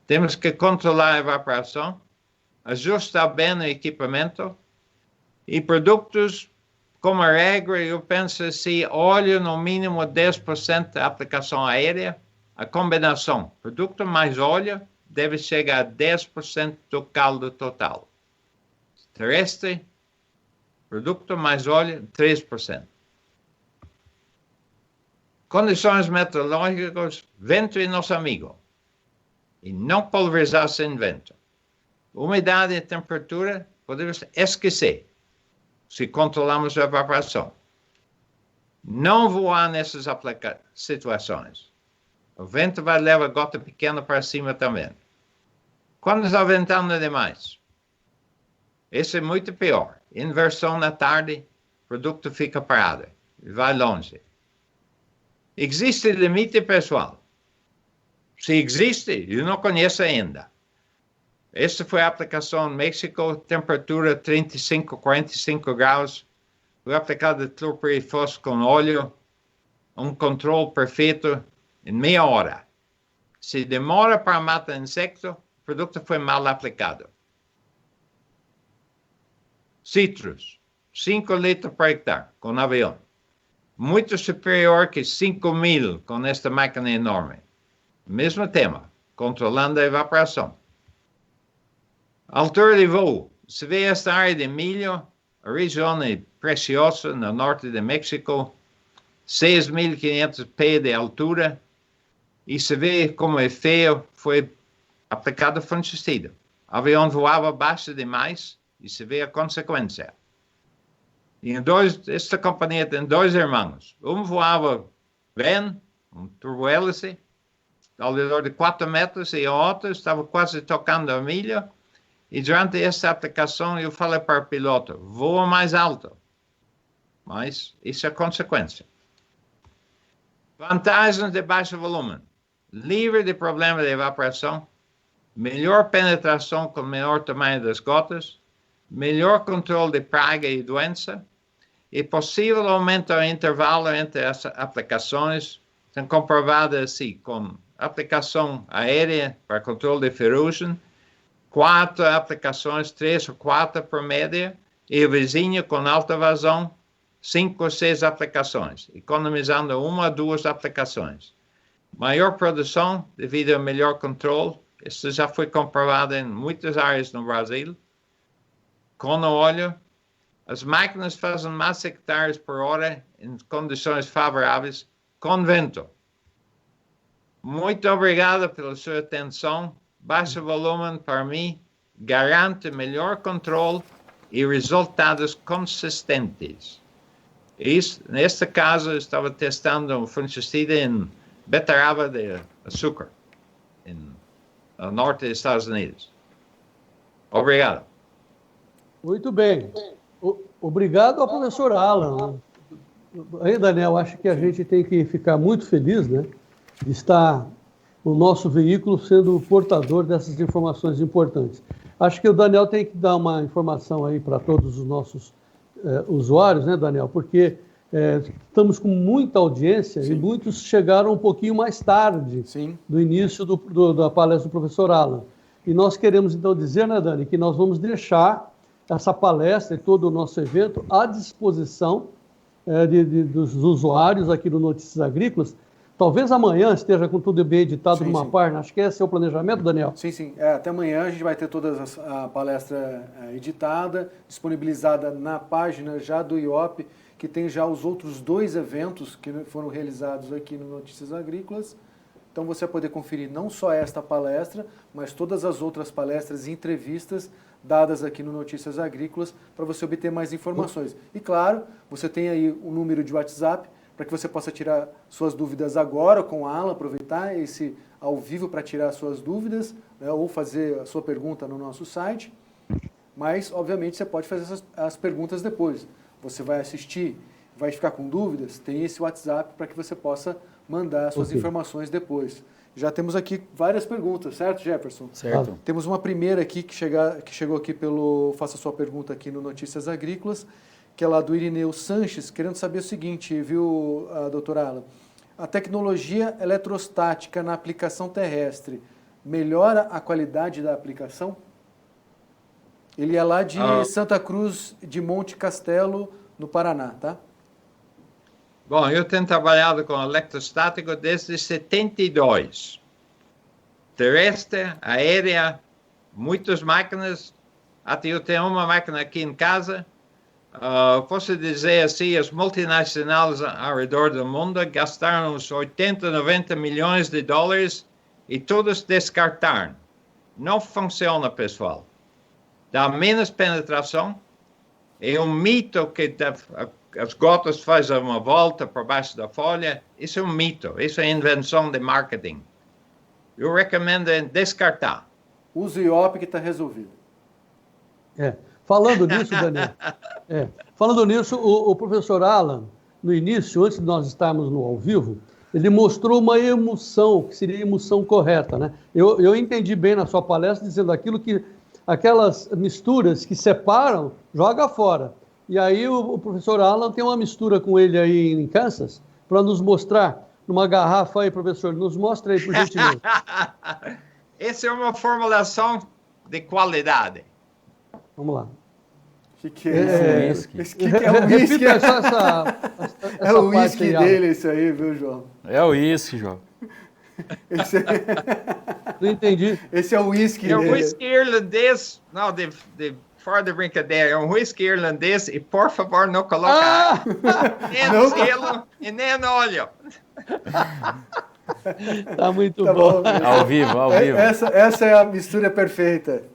Speaker 4: Temos que controlar a evaporação, ajustar bem o equipamento e produtos, como regra, eu penso assim, óleo no mínimo 10% da aplicação aérea, a combinação produto mais óleo deve chegar a 10% do caldo total. Terrestre, produto mais óleo, 3%. Condições meteorológicas, vento é nosso amigo. E não pulverizar sem vento. Umidade e temperatura, podemos esquecer, se controlamos a evaporação. Não voar nessas situações. O vento vai levar a gota pequena para cima também. Quando está ventando demais, isso é muito pior. Inversão na tarde, o produto fica parado e vai longe. Existe limite, pessoal? Se existe, eu não conheço ainda. Essa foi a aplicação no México, temperatura 35, 45 graus. Foi aplicado clorpirifos com óleo, um controle perfeito em meia hora. Se demora para matar insecto, o produto foi mal aplicado. Citrus, 5 litros por hectare com avião. Muito superior que 5.000 com esta máquina enorme. Mesmo tema, controlando a evaporação. Altura de voo. Se vê esta área de milho, a região é preciosa no norte de México, 6.500 pés de altura, e se vê como é feio, foi aplicado fungicida. O avião voava baixo demais e se vê a consequência. E esta companhia tem 2 irmãos. Um voava bem, um turbo-hélice, ao redor de 4 metros, e o outro estava quase tocando a milha. E durante essa aplicação eu falei para o piloto, voa mais alto. Mas isso é consequência. Vantagens de baixo volume. Livre de problema de evaporação, melhor penetração com menor tamanho das gotas, melhor controle de praga e doença, e possível aumento do intervalo entre as aplicações, são comprovadas assim, com aplicação aérea para controle de ferrugem, 4 aplicações, 3 ou 4 por média, e o vizinho com alta vazão, 5 ou 6 aplicações, economizando 1 ou 2 aplicações. Maior produção devido ao melhor controle, isso já foi comprovado em muitas áreas no Brasil. Com o óleo, as máquinas fazem mais hectares por hora em condições favoráveis com vento. Muito obrigado pela sua atenção. Baixo volume, para mim, garante melhor controle e resultados consistentes. Neste caso, eu estava testando um fungicida em beterraba de açúcar, no norte dos Estados Unidos. Obrigado.
Speaker 2: Muito bem. Obrigado ao professor Alan. Aí, Daniel, acho que a gente tem que ficar muito feliz, né, de estar o nosso veículo sendo o portador dessas informações importantes. Acho que o Daniel tem que dar uma informação aí para todos os nossos usuários, né, Daniel? Porque estamos com muita audiência. Sim. E muitos chegaram um pouquinho mais tarde. Sim. Do início da palestra do professor Alan. E nós queremos, então, dizer, né, Dani, que nós vamos deixar essa palestra e todo o nosso evento à disposição dos usuários aqui do Notícias Agrícolas. Talvez amanhã esteja com tudo bem editado numa página. Acho que esse é o planejamento, Daniel?
Speaker 1: Sim, sim. Até amanhã a gente vai ter toda a palestra editada, disponibilizada na página já do IOP, que tem já os outros 2 eventos que foram realizados aqui no Notícias Agrícolas. Então você vai poder conferir não só esta palestra, mas todas as outras palestras e entrevistas dadas aqui no Notícias Agrícolas para você obter mais informações. E claro, você tem aí o número de WhatsApp para que você possa tirar suas dúvidas agora com o Alan, aproveitar esse ao vivo para tirar suas dúvidas, né, ou fazer a sua pergunta no nosso site. Mas, obviamente, você pode fazer as perguntas depois. Você vai assistir, vai ficar com dúvidas, tem esse WhatsApp para que você possa mandar suas informações depois. Já temos aqui várias perguntas, certo, Jefferson?
Speaker 3: Certo.
Speaker 1: Temos uma primeira aqui que chegou aqui pelo... Faça sua pergunta aqui no Notícias Agrícolas, que é lá do Irineu Sanches, querendo saber o seguinte, viu, doutora Alan? A tecnologia eletrostática na aplicação terrestre melhora a qualidade da aplicação? Ele é lá de Santa Cruz de Monte Castelo, no Paraná, tá?
Speaker 4: Bom, eu tenho trabalhado com eletrostático desde 72. Terrestre, aérea, muitas máquinas. Até eu tenho uma máquina aqui em casa. Posso dizer assim, as multinacionais ao redor do mundo gastaram uns 80, 90 milhões de dólares e todos descartaram. Não funciona, pessoal. Dá menos penetração. É um mito que as gotas fazem uma volta por baixo da folha. Isso é um mito. Isso é invenção de marketing. Eu recomendo descartar.
Speaker 1: Use o IOP que está resolvido.
Speaker 2: Falando nisso, Daniel, falando nisso, o professor Alan, no início, antes de nós estarmos no ao vivo, ele mostrou uma emoção, que seria a emoção correta, né? Eu entendi bem na sua palestra, dizendo aquilo que aquelas misturas que separam, joga fora. E aí o professor Alan tem uma mistura com ele aí em Kansas, para nos mostrar numa garrafa aí, professor, nos mostra aí, por gentileza.
Speaker 4: Essa é uma formulação de qualidade.
Speaker 2: Vamos lá.
Speaker 1: O que é isso?
Speaker 2: O que é o uísque?
Speaker 1: É o uísque dele, isso aí, viu, João?
Speaker 3: É o uísque, João.
Speaker 2: Não entendi.
Speaker 1: Esse é o uísque dele.
Speaker 4: É o uísque irlandês. Não, fora de brincadeira. É um uísque irlandês e, por favor, não coloque nem gelo e nem óleo.
Speaker 2: Tá muito bom.
Speaker 3: Ao vivo.
Speaker 1: Essa é a mistura perfeita.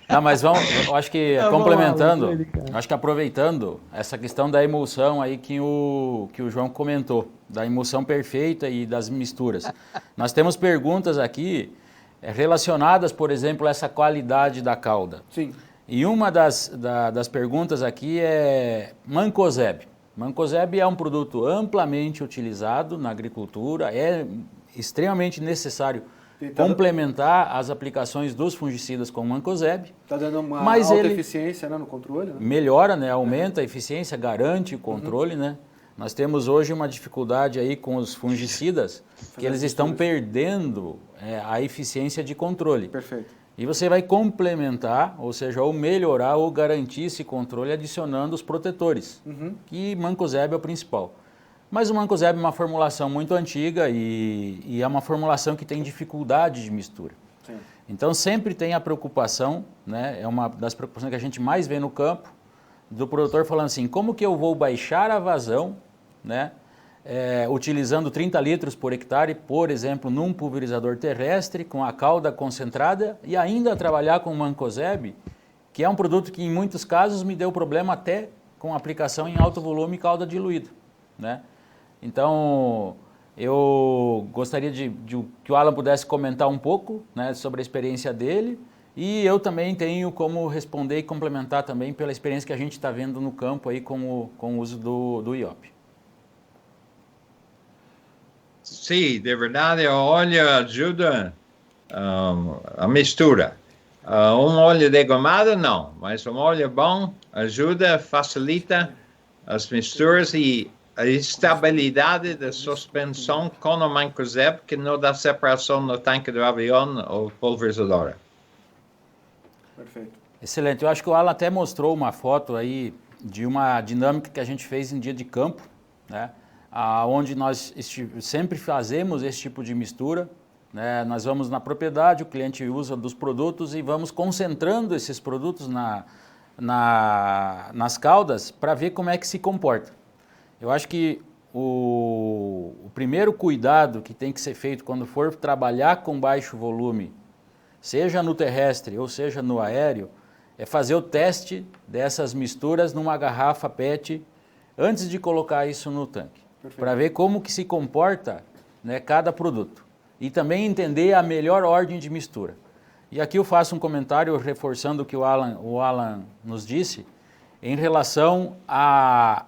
Speaker 3: Não, mas eu acho que complementando, acho que aproveitando essa questão da emulsão aí que o João comentou, da emulsão perfeita e das misturas. Nós temos perguntas aqui relacionadas, por exemplo, a essa qualidade da calda.
Speaker 1: Sim.
Speaker 3: E uma das perguntas aqui é Mancozeb. Mancozeb é um produto amplamente utilizado na agricultura, é extremamente necessário complementar as aplicações dos fungicidas com Mancozeb.
Speaker 1: Está dando uma alta eficiência, né, no controle, né?
Speaker 3: Melhora, né, aumenta a eficiência, garante o controle, né? Nós temos hoje uma dificuldade aí com os fungicidas, que eles estão perdendo a eficiência de controle.
Speaker 1: Perfeito.
Speaker 3: E você vai complementar, ou seja, ou melhorar ou garantir esse controle adicionando os protetores, que Mancozeb é o principal. Mas o Mancozeb é uma formulação muito antiga e é uma formulação que tem dificuldade de mistura. Sim. Então sempre tem a preocupação, né, é uma das preocupações que a gente mais vê no campo, do produtor falando assim, como que eu vou baixar a vazão, né, utilizando 30 litros por hectare, por exemplo, num pulverizador terrestre, com a calda concentrada, e ainda trabalhar com o Mancozeb, que é um produto que em muitos casos me deu problema até com aplicação em alto volume e calda diluída, né? Então, eu gostaria que o Alan pudesse comentar um pouco, né, sobre a experiência dele, e eu também tenho como responder e complementar também pela experiência que a gente está vendo no campo aí com o uso do IOP.
Speaker 4: sim, de verdade, o óleo ajuda a mistura. Óleo degomado, não, mas óleo bom ajuda, facilita as misturas e a estabilidade da suspensão com o mancozeb, que não dá separação no tanque do avião ou pulverizadora.
Speaker 1: Perfeito.
Speaker 3: Excelente. Eu acho que o Alan até mostrou uma foto aí de uma dinâmica que a gente fez em dia de campo, né? Onde nós sempre fazemos esse tipo de mistura, né? Nós vamos na propriedade, o cliente usa dos produtos e vamos concentrando esses produtos nas caudas para ver como é que se comporta. Eu acho que o primeiro cuidado que tem que ser feito quando for trabalhar com baixo volume, seja no terrestre ou seja no aéreo, é fazer o teste dessas misturas numa garrafa PET antes de colocar isso no tanque, para ver como que se comporta, né, cada produto e também entender a melhor ordem de mistura. E aqui eu faço um comentário reforçando o que o Alan nos disse em relação a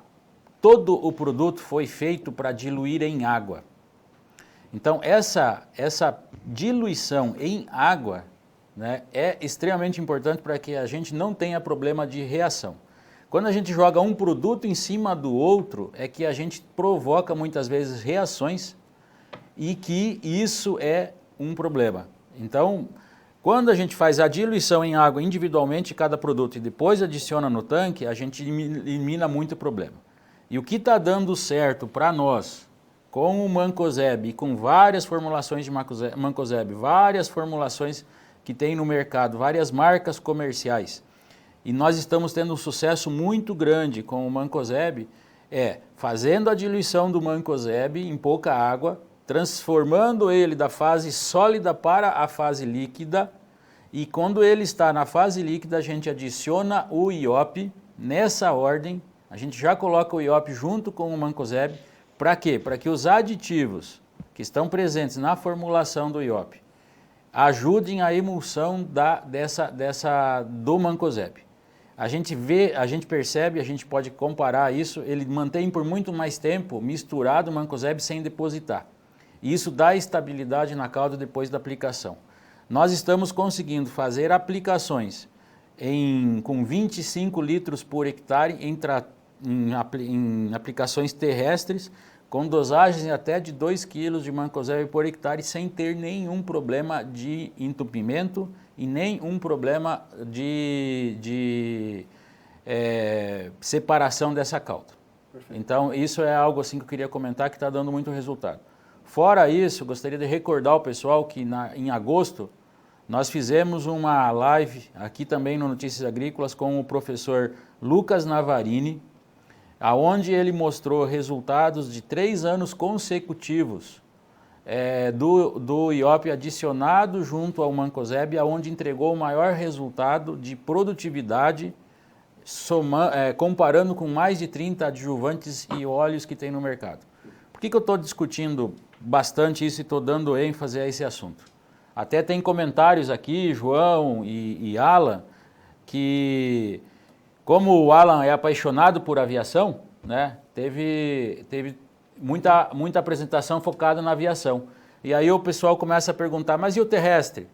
Speaker 3: todo o produto foi feito para diluir em água. Então, essa diluição em água, né, é extremamente importante para que a gente não tenha problema de reação. Quando a gente joga um produto em cima do outro, é que a gente provoca muitas vezes reações e que isso é um problema. Então, quando a gente faz a diluição em água individualmente cada produto e depois adiciona no tanque, a gente elimina muito problema. E o que está dando certo para nós, com o Mancozeb e com várias formulações de Mancozeb, várias formulações que tem no mercado, várias marcas comerciais, e nós estamos tendo um sucesso muito grande com o Mancozeb, fazendo a diluição do Mancozeb em pouca água, transformando ele da fase sólida para a fase líquida, e quando ele está na fase líquida, a gente adiciona o IOP nessa ordem. A gente já coloca o IOP junto com o Mancozeb. Para quê? Para que os aditivos que estão presentes na formulação do IOP ajudem a emulsão do Mancozeb. A gente vê, a gente percebe, a gente pode comparar isso, ele mantém por muito mais tempo misturado o Mancozeb sem depositar. E isso dá estabilidade na cauda depois da aplicação. Nós estamos conseguindo fazer aplicações com 25 litros por hectare em aplicações terrestres, com dosagens até de 2 kg de Mancozeb por hectare, sem ter nenhum problema de entupimento e nenhum problema de separação dessa cauda. Perfeito. Então, isso é algo assim que eu queria comentar que está dando muito resultado. Fora isso, gostaria de recordar ao pessoal que em agosto nós fizemos uma live aqui também no Notícias Agrícolas com o professor Lucas Navarini, aonde ele mostrou resultados de 3 anos consecutivos do IOP adicionado junto ao Mancozeb, aonde entregou o maior resultado de produtividade, comparando com mais de 30 adjuvantes e óleos que tem no mercado. Por que eu estou discutindo bastante isso e estou dando ênfase a esse assunto? Até tem comentários aqui, João e Alan, que como o Alan é apaixonado por aviação, né, teve muita apresentação focada na aviação. E aí o pessoal começa a perguntar, mas e o terrestre?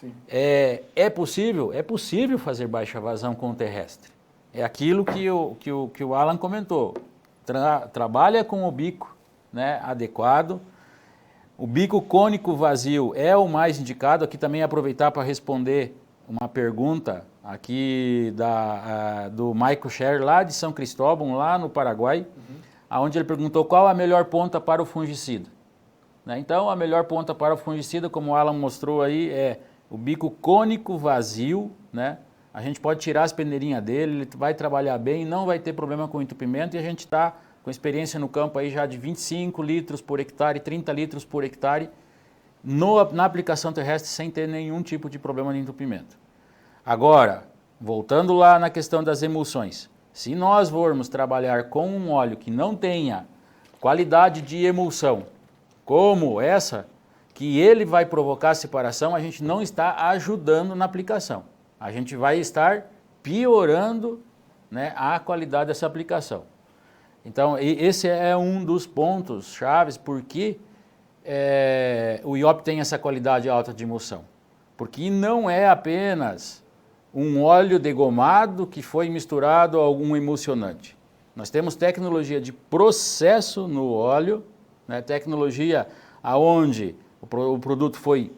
Speaker 3: Sim. É possível? É possível fazer baixa vazão com o terrestre. É aquilo que o Alan comentou. Trabalha com o bico, né, adequado. O bico cônico vazio é o mais indicado. Aqui também aproveitar para responder uma pergunta aqui do Michael Scher, lá de São Cristóvão, lá no Paraguai, onde ele perguntou qual a melhor ponta para o fungicida. Né? Então, a melhor ponta para o fungicida, como o Alan mostrou aí, é o bico cônico vazio, né? A gente pode tirar as peneirinhas dele, ele vai trabalhar bem, não vai ter problema com entupimento, e a gente está com experiência no campo aí já de 25 litros por hectare, 30 litros por hectare, na aplicação terrestre sem ter nenhum tipo de problema de entupimento. Agora, voltando lá na questão das emulsões, se nós formos trabalhar com um óleo que não tenha qualidade de emulsão, como essa, que ele vai provocar separação, a gente não está ajudando na aplicação. A gente vai estar piorando, né, a qualidade dessa aplicação. Então, esse é um dos pontos chaves, porque o IOP tem essa qualidade alta de emulsão? Porque não é apenas um óleo degomado que foi misturado a algum emulsionante. Nós temos tecnologia de processo no óleo, né? Tecnologia aonde o produto foi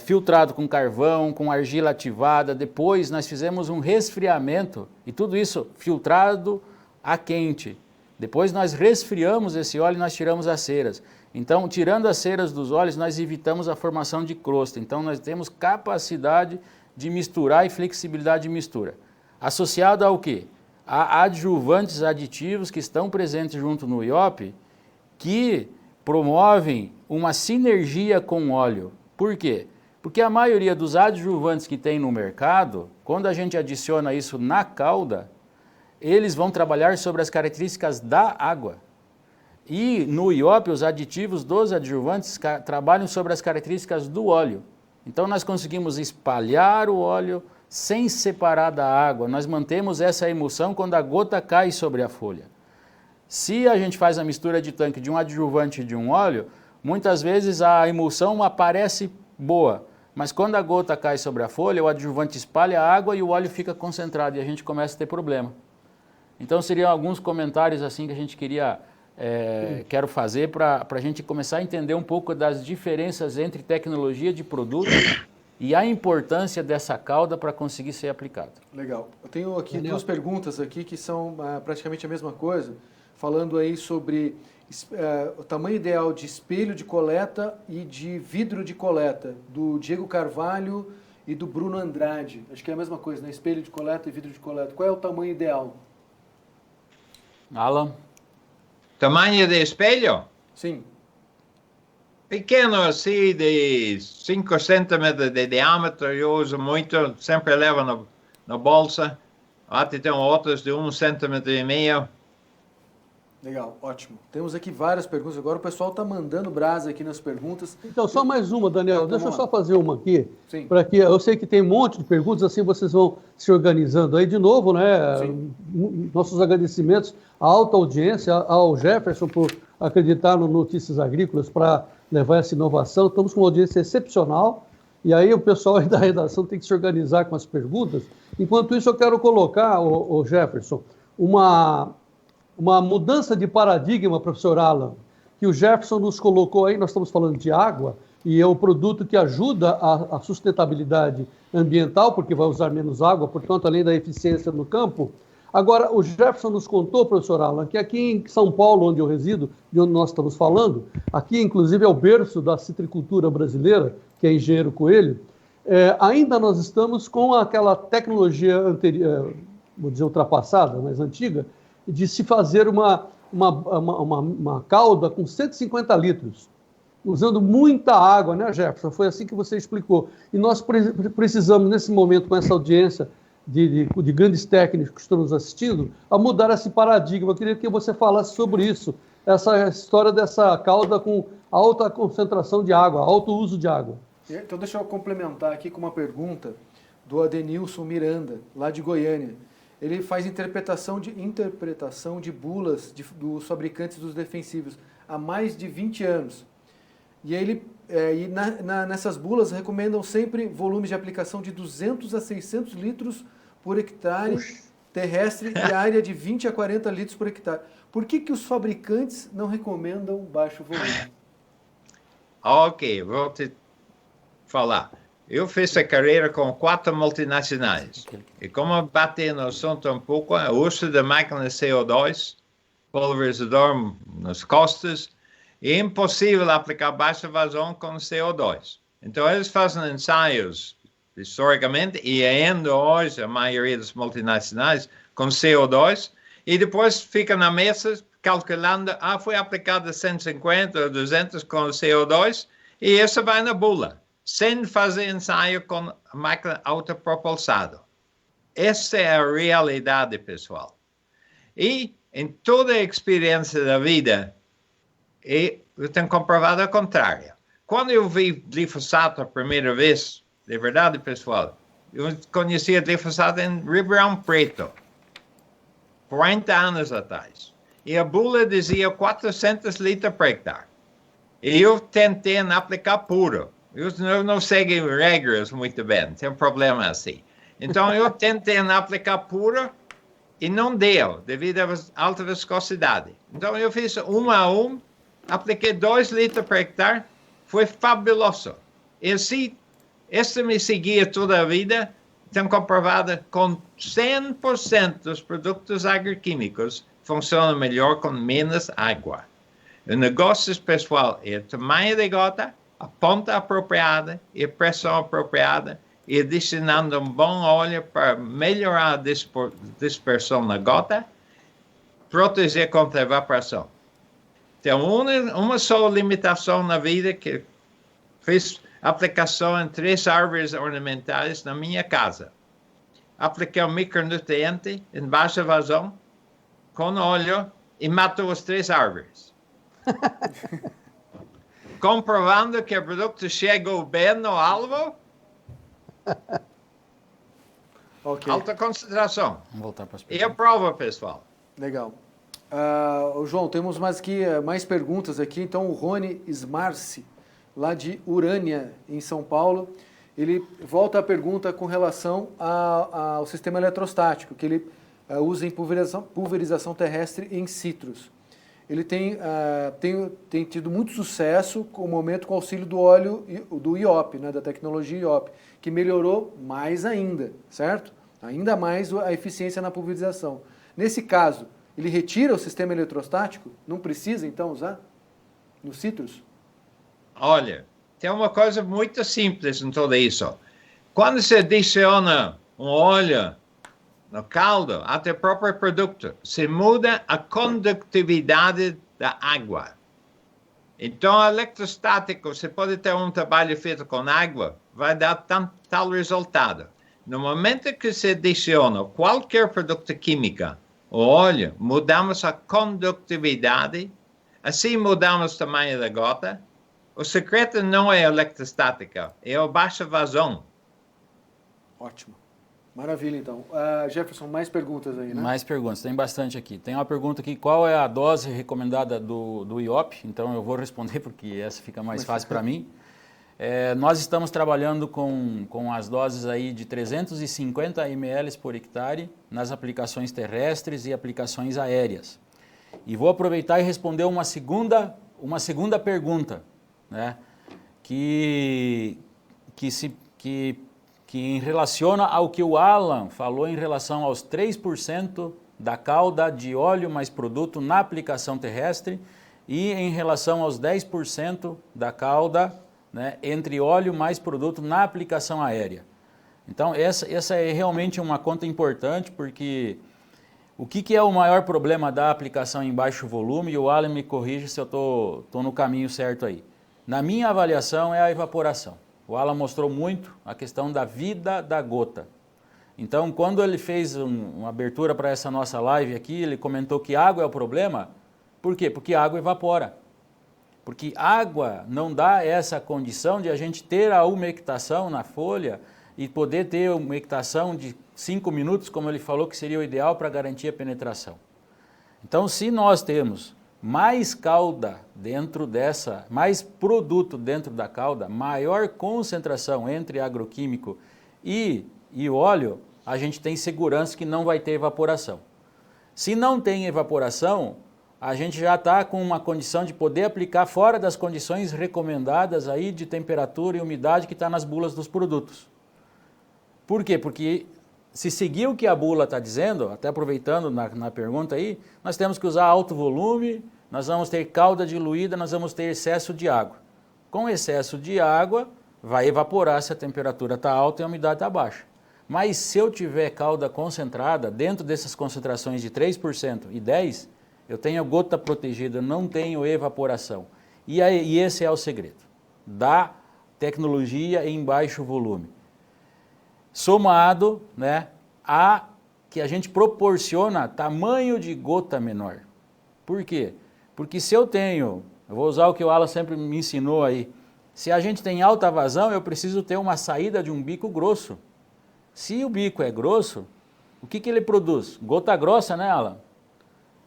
Speaker 3: filtrado com carvão, com argila ativada, depois nós fizemos um resfriamento e tudo isso filtrado a quente. Depois nós resfriamos esse óleo e nós tiramos as ceras. Então, tirando as ceras dos óleos, nós evitamos a formação de crosta. Então, nós temos capacidade de misturar e flexibilidade de mistura. Associado ao quê? A adjuvantes aditivos que estão presentes junto no IOP, que promovem uma sinergia com o óleo. Por quê? Porque a maioria dos adjuvantes que tem no mercado, quando a gente adiciona isso na calda, eles vão trabalhar sobre as características da água. E no IOP, os aditivos dos adjuvantes trabalham sobre as características do óleo. Então nós conseguimos espalhar o óleo sem separar da água. Nós mantemos essa emulsão quando a gota cai sobre a folha. Se a gente faz a mistura de tanque de um adjuvante e de um óleo, muitas vezes a emulsão aparece boa, mas quando a gota cai sobre a folha, o adjuvante espalha a água e o óleo fica concentrado e a gente começa a ter problema. Então seriam alguns comentários assim que a gente quero fazer para a gente começar a entender um pouco das diferenças entre tecnologia de produto e a importância dessa calda para conseguir ser aplicado.
Speaker 1: Legal. Eu tenho aqui duas perguntas aqui que são praticamente a mesma coisa, falando aí sobre o tamanho ideal de espelho de coleta e de vidro de coleta, do Diego Carvalho e do Bruno Andrade. Acho que é a mesma coisa, né? Espelho de coleta e vidro de coleta. Qual é o tamanho ideal?
Speaker 3: Alan?
Speaker 4: Tamanho de espelho?
Speaker 1: Sim.
Speaker 4: Pequeno assim, de 5 centímetros de diâmetro, eu uso muito, sempre levo na bolsa. Até tem outros de 1,5 centímetro.
Speaker 1: Legal, ótimo. Temos aqui várias perguntas. Agora o pessoal está mandando brasa aqui nas perguntas.
Speaker 2: Então, só mais uma, Daniel. Deixa eu só fazer uma aqui.
Speaker 1: Sim.
Speaker 2: Para que eu sei que tem um monte de perguntas, assim vocês vão se organizando aí de novo, né?
Speaker 1: Sim.
Speaker 2: Nossos agradecimentos à alta audiência, ao Jefferson por acreditar no Notícias Agrícolas para levar essa inovação. Estamos com uma audiência excepcional. E aí o pessoal aí da redação tem que se organizar com as perguntas. Enquanto isso, eu quero colocar, o Jefferson, uma mudança de paradigma, professor Alan, que o Jefferson nos colocou aí. Nós estamos falando de água, e é um produto que ajuda a sustentabilidade ambiental, porque vai usar menos água, portanto, além da eficiência no campo. Agora, o Jefferson nos contou, professor Alan, que aqui em São Paulo, onde eu resido, de onde nós estamos falando, aqui, inclusive, é o berço da citricultura brasileira, que é Engenheiro Coelho, ainda nós estamos com aquela tecnologia anterior, vou dizer ultrapassada, mas antiga, de se fazer uma calda com 150 litros, usando muita água, né, Jefferson? Foi assim que você explicou. E nós precisamos, nesse momento, com essa audiência de grandes técnicos que estão nos assistindo, a mudar esse paradigma. Eu queria que você falasse sobre isso, essa história dessa calda com alta concentração de água, alto uso de água.
Speaker 1: Então, deixa eu complementar aqui com uma pergunta do Adenilson Miranda, lá de Goiânia. Ele faz interpretação de bulas dos fabricantes dos defensivos há mais de 20 anos. E ele, nessas bulas recomendam sempre volumes de aplicação de 200 a 600 litros por hectare terrestre e área de 20 a 40 litros por hectare. Por que os fabricantes não recomendam baixo volume?
Speaker 4: Ok, vou te falar. Eu fiz a carreira com 4 multinacionais. E como bati no assunto um pouco, o uso da máquina CO2, pulverizador nas costas, é impossível aplicar baixa vazão com CO2. Então, eles fazem ensaios, historicamente, e ainda hoje, a maioria das multinacionais, com CO2, e depois fica na mesa calculando, foi aplicado 150 ou 200 com CO2, e isso vai na bula, sem fazer ensaio com a máquina autopropulsada. Essa é a realidade, pessoal. E em toda a experiência da vida, eu tenho comprovado a contrária. Quando eu vi glifosato a primeira vez, de verdade, pessoal, eu conhecia glifosato em Ribeirão Preto, 40 anos atrás. E a bula dizia 400 litros por hectare. E eu tentei aplicar puro. Eu não segui regras muito bem, tem um problema assim. Então, eu tentei aplicar puro e não deu, devido à alta viscosidade. Então, eu fiz 1 a 1, apliquei 2 litros por hectare, foi fabuloso. E assim, esse me seguia toda a vida, tem comprovado com 100% dos produtos agroquímicos funcionam melhor com menos água. O negócio pessoal é o tamanho da gota, a ponta apropriada e a pressão apropriada, e adicionando um bom óleo para melhorar a dispersão na gota, proteger contra a evaporação. Tem uma só limitação na vida que fiz aplicação em 3 árvores ornamentais na minha casa. Apliquei um micronutriente em baixa vazão, com óleo, e matou as 3 árvores. Comprovando que o produto chegou bem no alvo.
Speaker 1: Ok.
Speaker 4: Alta concentração.
Speaker 3: Vamos voltar para as
Speaker 4: E
Speaker 3: perguntas.
Speaker 4: a prova, pessoal.
Speaker 1: Legal. João, temos mais perguntas aqui. Então, o Rony Smarce, lá de Urânia, em São Paulo, ele volta à pergunta com relação ao sistema eletrostático, que ele usa em pulverização terrestre em citros. Ele tem tido muito sucesso com o momento com o auxílio do óleo do IOP, né, da tecnologia IOP, que melhorou mais ainda, certo? Ainda mais a eficiência na pulverização. Nesse caso, ele retira o sistema eletrostático? Não precisa, então, usar nos citros?
Speaker 4: Olha, tem uma coisa muito simples em tudo isso. Quando se adiciona um óleo no caldo, até o próprio produto, se muda a condutividade da água. Então, eletrostático, você pode ter um trabalho feito com água, vai dar tal resultado. No momento que se adiciona qualquer produto químico, o óleo, mudamos a condutividade, assim mudamos o tamanho da gota. O secreto não é a eletrostática, é a baixa vazão.
Speaker 1: Ótimo. Maravilha, então. Jefferson, mais perguntas aí, né?
Speaker 3: Mais perguntas, tem bastante aqui. Tem uma pergunta aqui, qual é a dose recomendada do IOP? Então eu vou responder porque essa fica mais fácil para mim. Nós estamos trabalhando com as doses aí de 350 ml por hectare nas aplicações terrestres e aplicações aéreas. E vou aproveitar e responder uma segunda pergunta, né? Que relaciona ao que o Alan falou em relação aos 3% da cauda de óleo mais produto na aplicação terrestre e em relação aos 10% da cauda, né, entre óleo mais produto na aplicação aérea. Então, essa é realmente uma conta importante, porque o que é o maior problema da aplicação em baixo volume, e o Alan me corrige se eu estou no caminho certo aí. Na minha avaliação, é a evaporação. O Alan mostrou muito a questão da vida da gota. Então, quando ele fez uma abertura para essa nossa live aqui, ele comentou que água é o problema. Por quê? Porque a água evapora. Porque água não dá essa condição de a gente ter a umectação na folha e poder ter uma umectação de 5 minutos, como ele falou que seria o ideal para garantir a penetração. Então, se nós temos mais cauda dentro dessa, mais produto dentro da cauda, maior concentração entre agroquímico e óleo, a gente tem segurança que não vai ter evaporação. Se não tem evaporação, a gente já está com uma condição de poder aplicar fora das condições recomendadas aí de temperatura e umidade que está nas bulas dos produtos. Por quê? Porque se seguir o que a bula está dizendo, até aproveitando na pergunta aí, nós temos que usar alto volume, nós vamos ter cauda diluída, nós vamos ter excesso de água. Com excesso de água, vai evaporar se a temperatura está alta e a umidade está baixa. Mas se eu tiver cauda concentrada, dentro dessas concentrações de 3% e 10%, eu tenho gota protegida, não tenho evaporação. E esse é o segredo da tecnologia em baixo volume. Somado, né, a que a gente proporciona tamanho de gota menor. Por quê? Porque se eu vou usar o que o Alan sempre me ensinou aí, se a gente tem alta vazão, eu preciso ter uma saída de um bico grosso. Se o bico é grosso, o que ele produz? Gota grossa, né, Alan?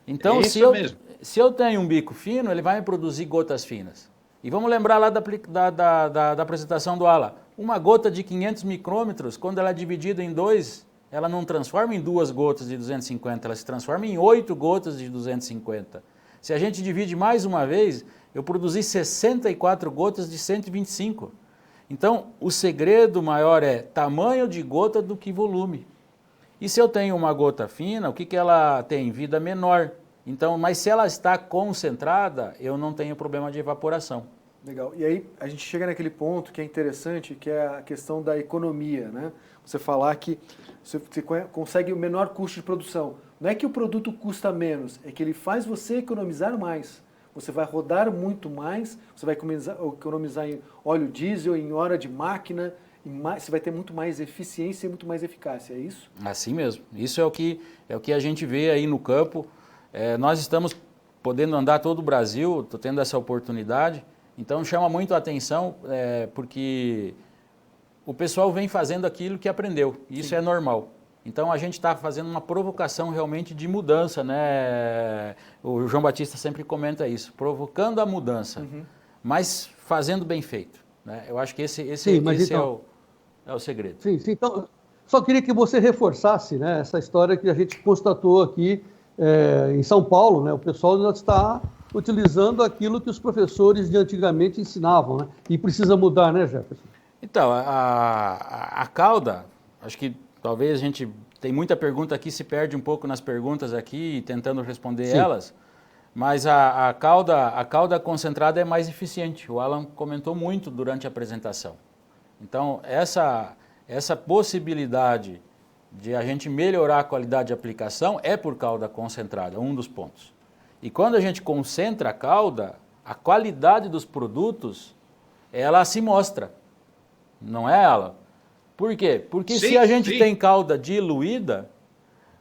Speaker 3: Então, se eu tenho um bico fino, ele vai me produzir gotas finas. E vamos lembrar lá da apresentação do Alan. Uma gota de 500 micrômetros, quando ela é dividida em 2, ela não transforma em 2 gotas de 250, ela se transforma em 8 gotas de 250. Se a gente divide mais uma vez, eu produzi 64 gotas de 125. Então, o segredo maior é tamanho de gota do que volume. E se eu tenho uma gota fina, o que ela tem? Vida menor. Então, mas se ela está concentrada, eu não tenho problema de evaporação.
Speaker 1: Legal. E aí a gente chega naquele ponto que é interessante, que é a questão da economia, né? Você falar que você consegue o menor custo de produção. Não é que o produto custa menos, é que ele faz você economizar mais. Você vai rodar muito mais, você vai economizar em óleo diesel, em hora de máquina, você vai ter muito mais eficiência e muito mais eficácia, é isso?
Speaker 3: Assim mesmo. Isso é o que a gente vê aí no campo. Nós estamos podendo andar todo o Brasil, estou tendo essa oportunidade, então chama muito a atenção porque o pessoal vem fazendo aquilo que aprendeu, e isso é normal. Então a gente está fazendo uma provocação realmente de mudança, né? O João Batista sempre comenta isso, provocando a mudança, mas fazendo bem feito, né? Eu acho que esse então, é o segredo.
Speaker 2: Sim, então só queria que você reforçasse, né, essa história que a gente constatou aqui em São Paulo, né? O pessoal ainda está utilizando aquilo que os professores de antigamente ensinavam, né? E precisa mudar, né, Jefferson?
Speaker 3: Então, a cauda, acho que talvez a gente tem muita pergunta aqui, se perde um pouco nas perguntas aqui, tentando responder elas, mas a cauda concentrada é mais eficiente. O Alan comentou muito durante a apresentação. Então, essa possibilidade de a gente melhorar a qualidade de aplicação é por cauda concentrada, um dos pontos. E quando a gente concentra a cauda, a qualidade dos produtos, ela se mostra, não é ela? Por quê? Porque se a gente tem cauda diluída,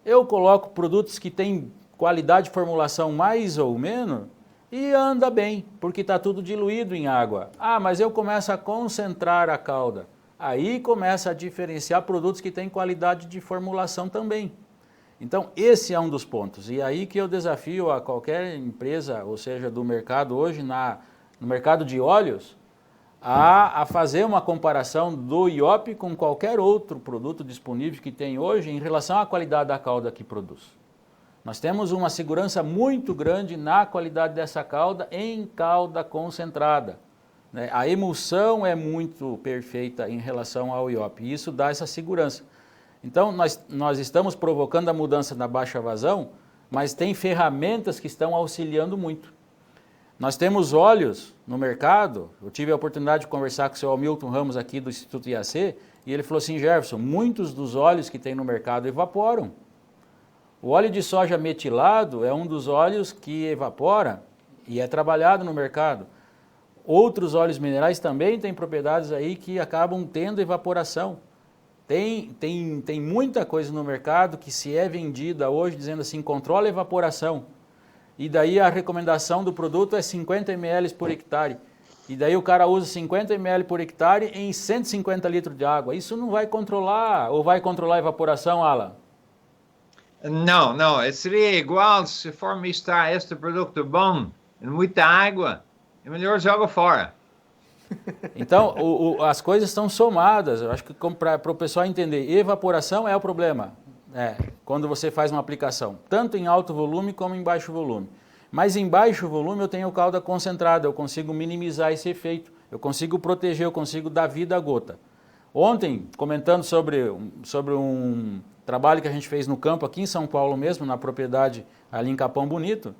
Speaker 3: eu coloco produtos que têm qualidade de formulação mais ou menos e anda bem, porque está tudo diluído em água. Ah, mas eu começo a concentrar a cauda. Aí começa a diferenciar produtos que têm qualidade de formulação também. Então, esse é um dos pontos. E aí que eu desafio a qualquer empresa, ou seja, do mercado hoje, no mercado de óleos, a fazer uma comparação do IOP com qualquer outro produto disponível que tem hoje em relação à qualidade da cauda que produz. Nós temos uma segurança muito grande na qualidade dessa cauda em cauda concentrada, né? A emulsão é muito perfeita em relação ao IOP e isso dá essa segurança. Então, nós estamos provocando a mudança na baixa vazão, mas tem ferramentas que estão auxiliando muito. Nós temos óleos no mercado, eu tive a oportunidade de conversar com o seu Hamilton Ramos aqui do Instituto IAC, e ele falou assim, Jefferson, muitos dos óleos que tem no mercado evaporam. O óleo de soja metilado é um dos óleos que evapora e é trabalhado no mercado. Outros óleos minerais também têm propriedades aí que acabam tendo evaporação. Tem muita coisa no mercado que se é vendida hoje dizendo assim, controla a evaporação. E daí a recomendação do produto é 50 ml por hectare. E daí o cara usa 50 ml por hectare em 150 litros de água. Isso não vai controlar, ou vai controlar a evaporação, Alan?
Speaker 4: Não, seria igual se for misturar este produto bom em muita água, é melhor jogar fora.
Speaker 3: Então, as coisas estão somadas. Eu acho que para o pessoal entender, evaporação é o problema. Quando você faz uma aplicação, tanto em alto volume como em baixo volume. Mas em baixo volume eu tenho cauda concentrada, eu consigo minimizar esse efeito, eu consigo proteger, eu consigo dar vida à gota. Ontem, comentando sobre um trabalho que a gente fez no campo aqui em São Paulo mesmo, na propriedade ali em Capão Bonito,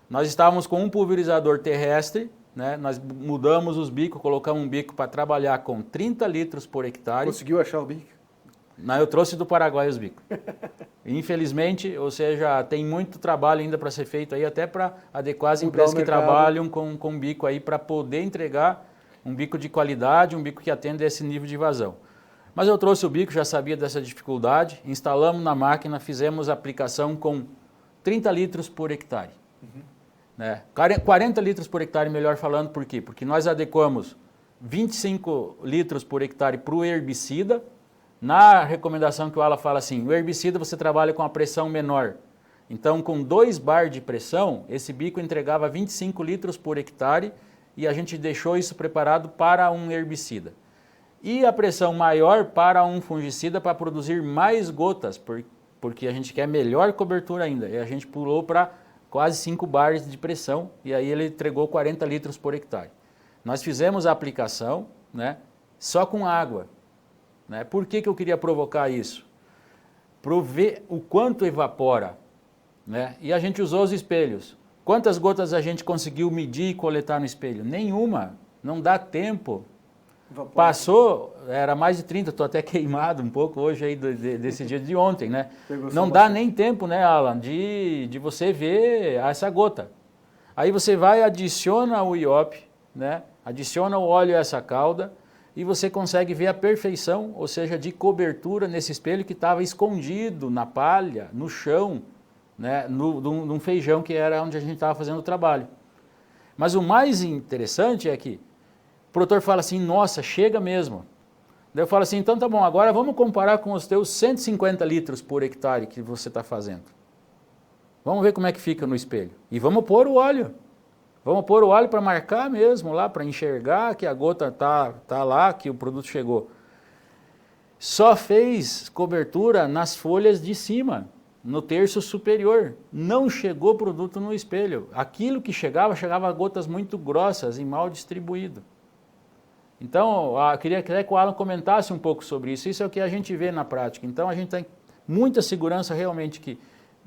Speaker 3: nós estávamos com um pulverizador terrestre, né? Nós mudamos os bicos, colocamos um bico para trabalhar com 30 litros por hectare.
Speaker 1: Conseguiu achar o bico?
Speaker 3: Não, eu trouxe do Paraguai os bicos. Infelizmente, ou seja, tem muito trabalho ainda para ser feito aí, até para adequar as empresas que trabalham com bico aí, para poder entregar um bico de qualidade, um bico que atenda esse nível de vazão. Mas eu trouxe o bico, já sabia dessa dificuldade, instalamos na máquina, fizemos a aplicação com 30 litros por hectare. Né? 40 litros por hectare, melhor falando, por quê? Porque nós adequamos 25 litros por hectare para o herbicida. Na recomendação que o Alan fala assim, o herbicida você trabalha com a pressão menor. Então, com 2 bar de pressão, esse bico entregava 25 litros por hectare e a gente deixou isso preparado para um herbicida. E a pressão maior para um fungicida para produzir mais gotas, porque a gente quer melhor cobertura ainda. E a gente pulou para quase 5 bares de pressão e aí ele entregou 40 litros por hectare. Nós fizemos a aplicação, né, só com água. Né? Por que eu queria provocar isso? Para ver o quanto evapora. Né? E a gente usou os espelhos. Quantas gotas a gente conseguiu medir e coletar no espelho? Nenhuma. Não dá tempo.
Speaker 1: Evapora.
Speaker 3: Passou, era mais de 30, estou até queimado um pouco hoje aí desse dia de ontem, né? Não dá nem tempo, né, Alan, de você ver essa gota. Aí você vai, adiciona o IOP, né? Adiciona o óleo a essa calda e você consegue ver a perfeição, ou seja, de cobertura nesse espelho que estava escondido na palha, no chão, né? Num feijão que era onde a gente estava fazendo o trabalho. Mas o mais interessante é que o produtor fala assim, nossa, chega mesmo. Daí eu falo assim, então tá bom, agora vamos comparar com os teus 150 litros por hectare que você está fazendo. Vamos ver como é que fica no espelho. E vamos pôr o óleo. Vamos pôr o óleo para marcar mesmo lá, para enxergar que a gota tá lá, que o produto chegou. Só fez cobertura nas folhas de cima, no terço superior. Não chegou produto no espelho. Aquilo que chegava gotas muito grossas e mal distribuído. Então, eu queria que o Alan comentasse um pouco sobre isso. Isso é o que a gente vê na prática. Então, a gente tem muita segurança realmente que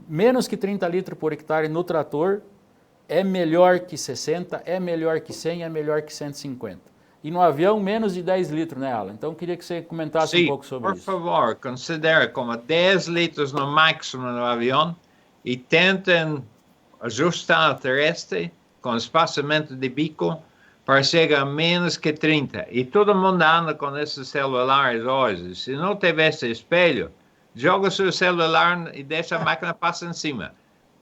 Speaker 3: menos que 30 litros por hectare no trator é melhor que 60, é melhor que 100, é melhor que 150. E no avião, menos de 10 litros, né, Alan? Então, eu queria que você comentasse um pouco sobre isso.
Speaker 4: Por favor, considere como 10 litros no máximo no avião e tentem ajustar a terrestre com espaçamento de bico para chegar a menos que 30. E todo mundo anda com esses celulares hoje. Se não tiver esse espelho, joga o seu celular e deixa a máquina passar em cima.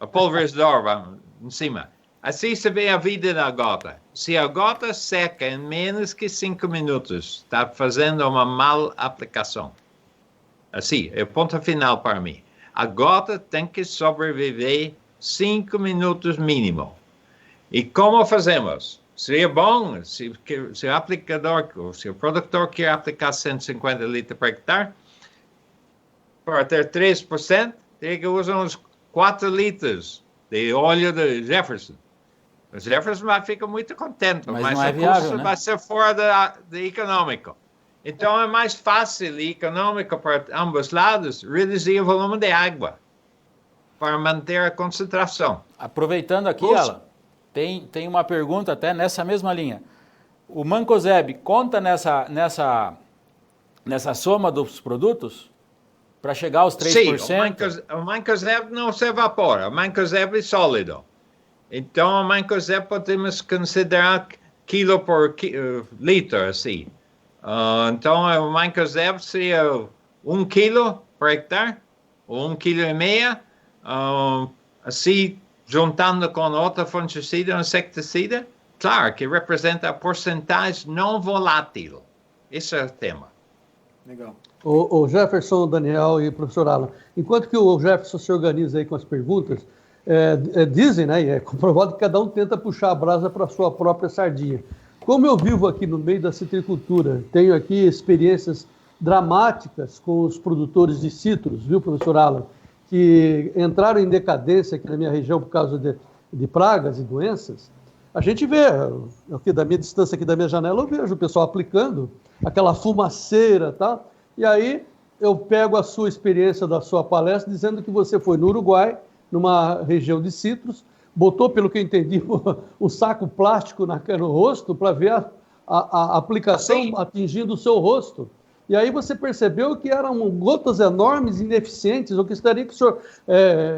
Speaker 4: A pulverizador vai em cima. Assim se vê a vida da gota. Se a gota seca em menos que 5 minutos, está fazendo uma mal aplicação. Assim, é o ponto final para mim. A gota tem que sobreviver 5 minutos mínimo. E como fazemos? Seria bom se o aplicador, se o produtor quer aplicar 150 litros por hectare, para ter 3%, tem que usar uns 4 litros de óleo de Jefferson. O Jefferson vai ficar muito contente, mas
Speaker 3: não é
Speaker 4: o
Speaker 3: viável,
Speaker 4: custo
Speaker 3: né?
Speaker 4: vai ser fora de econômico. Então é mais fácil e econômico para ambos lados reduzir o volume de água para manter a concentração.
Speaker 3: Aproveitando aqui, Alan, tem uma pergunta até nessa mesma linha. O Mancozeb conta nessa soma dos produtos para chegar aos 3%?
Speaker 4: Sim, o Mancozeb não se evapora, o Mancozeb é sólido. Então, o Mancozeb podemos considerar quilo por litro, assim. Então, o Mancozeb seria 1 quilo por hectare, ou 1,5 kg, assim, juntando com outra fungicida ou inseticida, claro, que representa a porcentagem não volátil. Esse é o tema.
Speaker 1: Legal.
Speaker 2: O Jefferson, Daniel e professor Alan, enquanto que o Jefferson se organiza aí com as perguntas, dizem, né, e é comprovado que cada um tenta puxar a brasa para a sua própria sardinha. Como eu vivo aqui no meio da citricultura, tenho aqui experiências dramáticas com os produtores de citros, viu, professor Alan, que entraram em decadência aqui na minha região por causa de pragas e doenças. A gente vê, aqui da minha distância, aqui da minha janela, eu vejo o pessoal aplicando aquela fumaceira, tá? E aí eu pego a sua experiência da sua palestra dizendo que você foi no Uruguai, numa região de citros, botou, pelo que eu entendi, um saco plástico no rosto para ver a aplicação
Speaker 4: Sim.
Speaker 2: atingindo o seu rosto. E aí você percebeu que eram gotas enormes, ineficientes. Eu gostaria que o senhor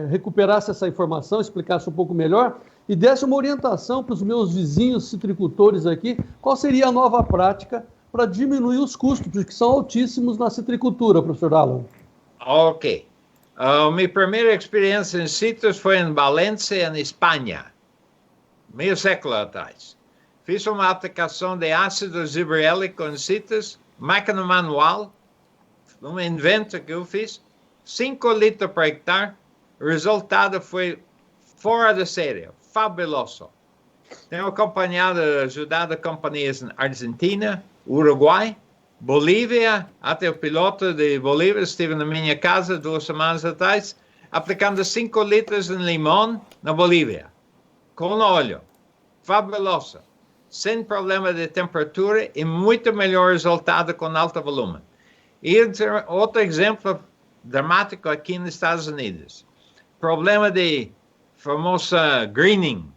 Speaker 2: recuperasse essa informação, explicasse um pouco melhor e desse uma orientação para os meus vizinhos citricultores aqui, qual seria a nova prática para diminuir os custos, porque são altíssimos na citricultura, professor Alan.
Speaker 4: Ok. Minha primeira experiência em citros foi em Valência, em Espanha, meio século atrás. Fiz uma aplicação de ácido gibberellico em citros, máquina manual, um invento que eu fiz, 5 litros por hectare. O resultado foi fora de série, fabuloso. Tenho acompanhado, ajudado companhias na Argentina, Uruguai, Bolívia, até o piloto de Bolívia esteve na minha casa 2 semanas atrás, aplicando 5 litros de limão na Bolívia, com óleo. Fabuloso. Sem problema de temperatura e muito melhor resultado com alto volume. E outro exemplo dramático aqui nos Estados Unidos. Problema de famosa greening,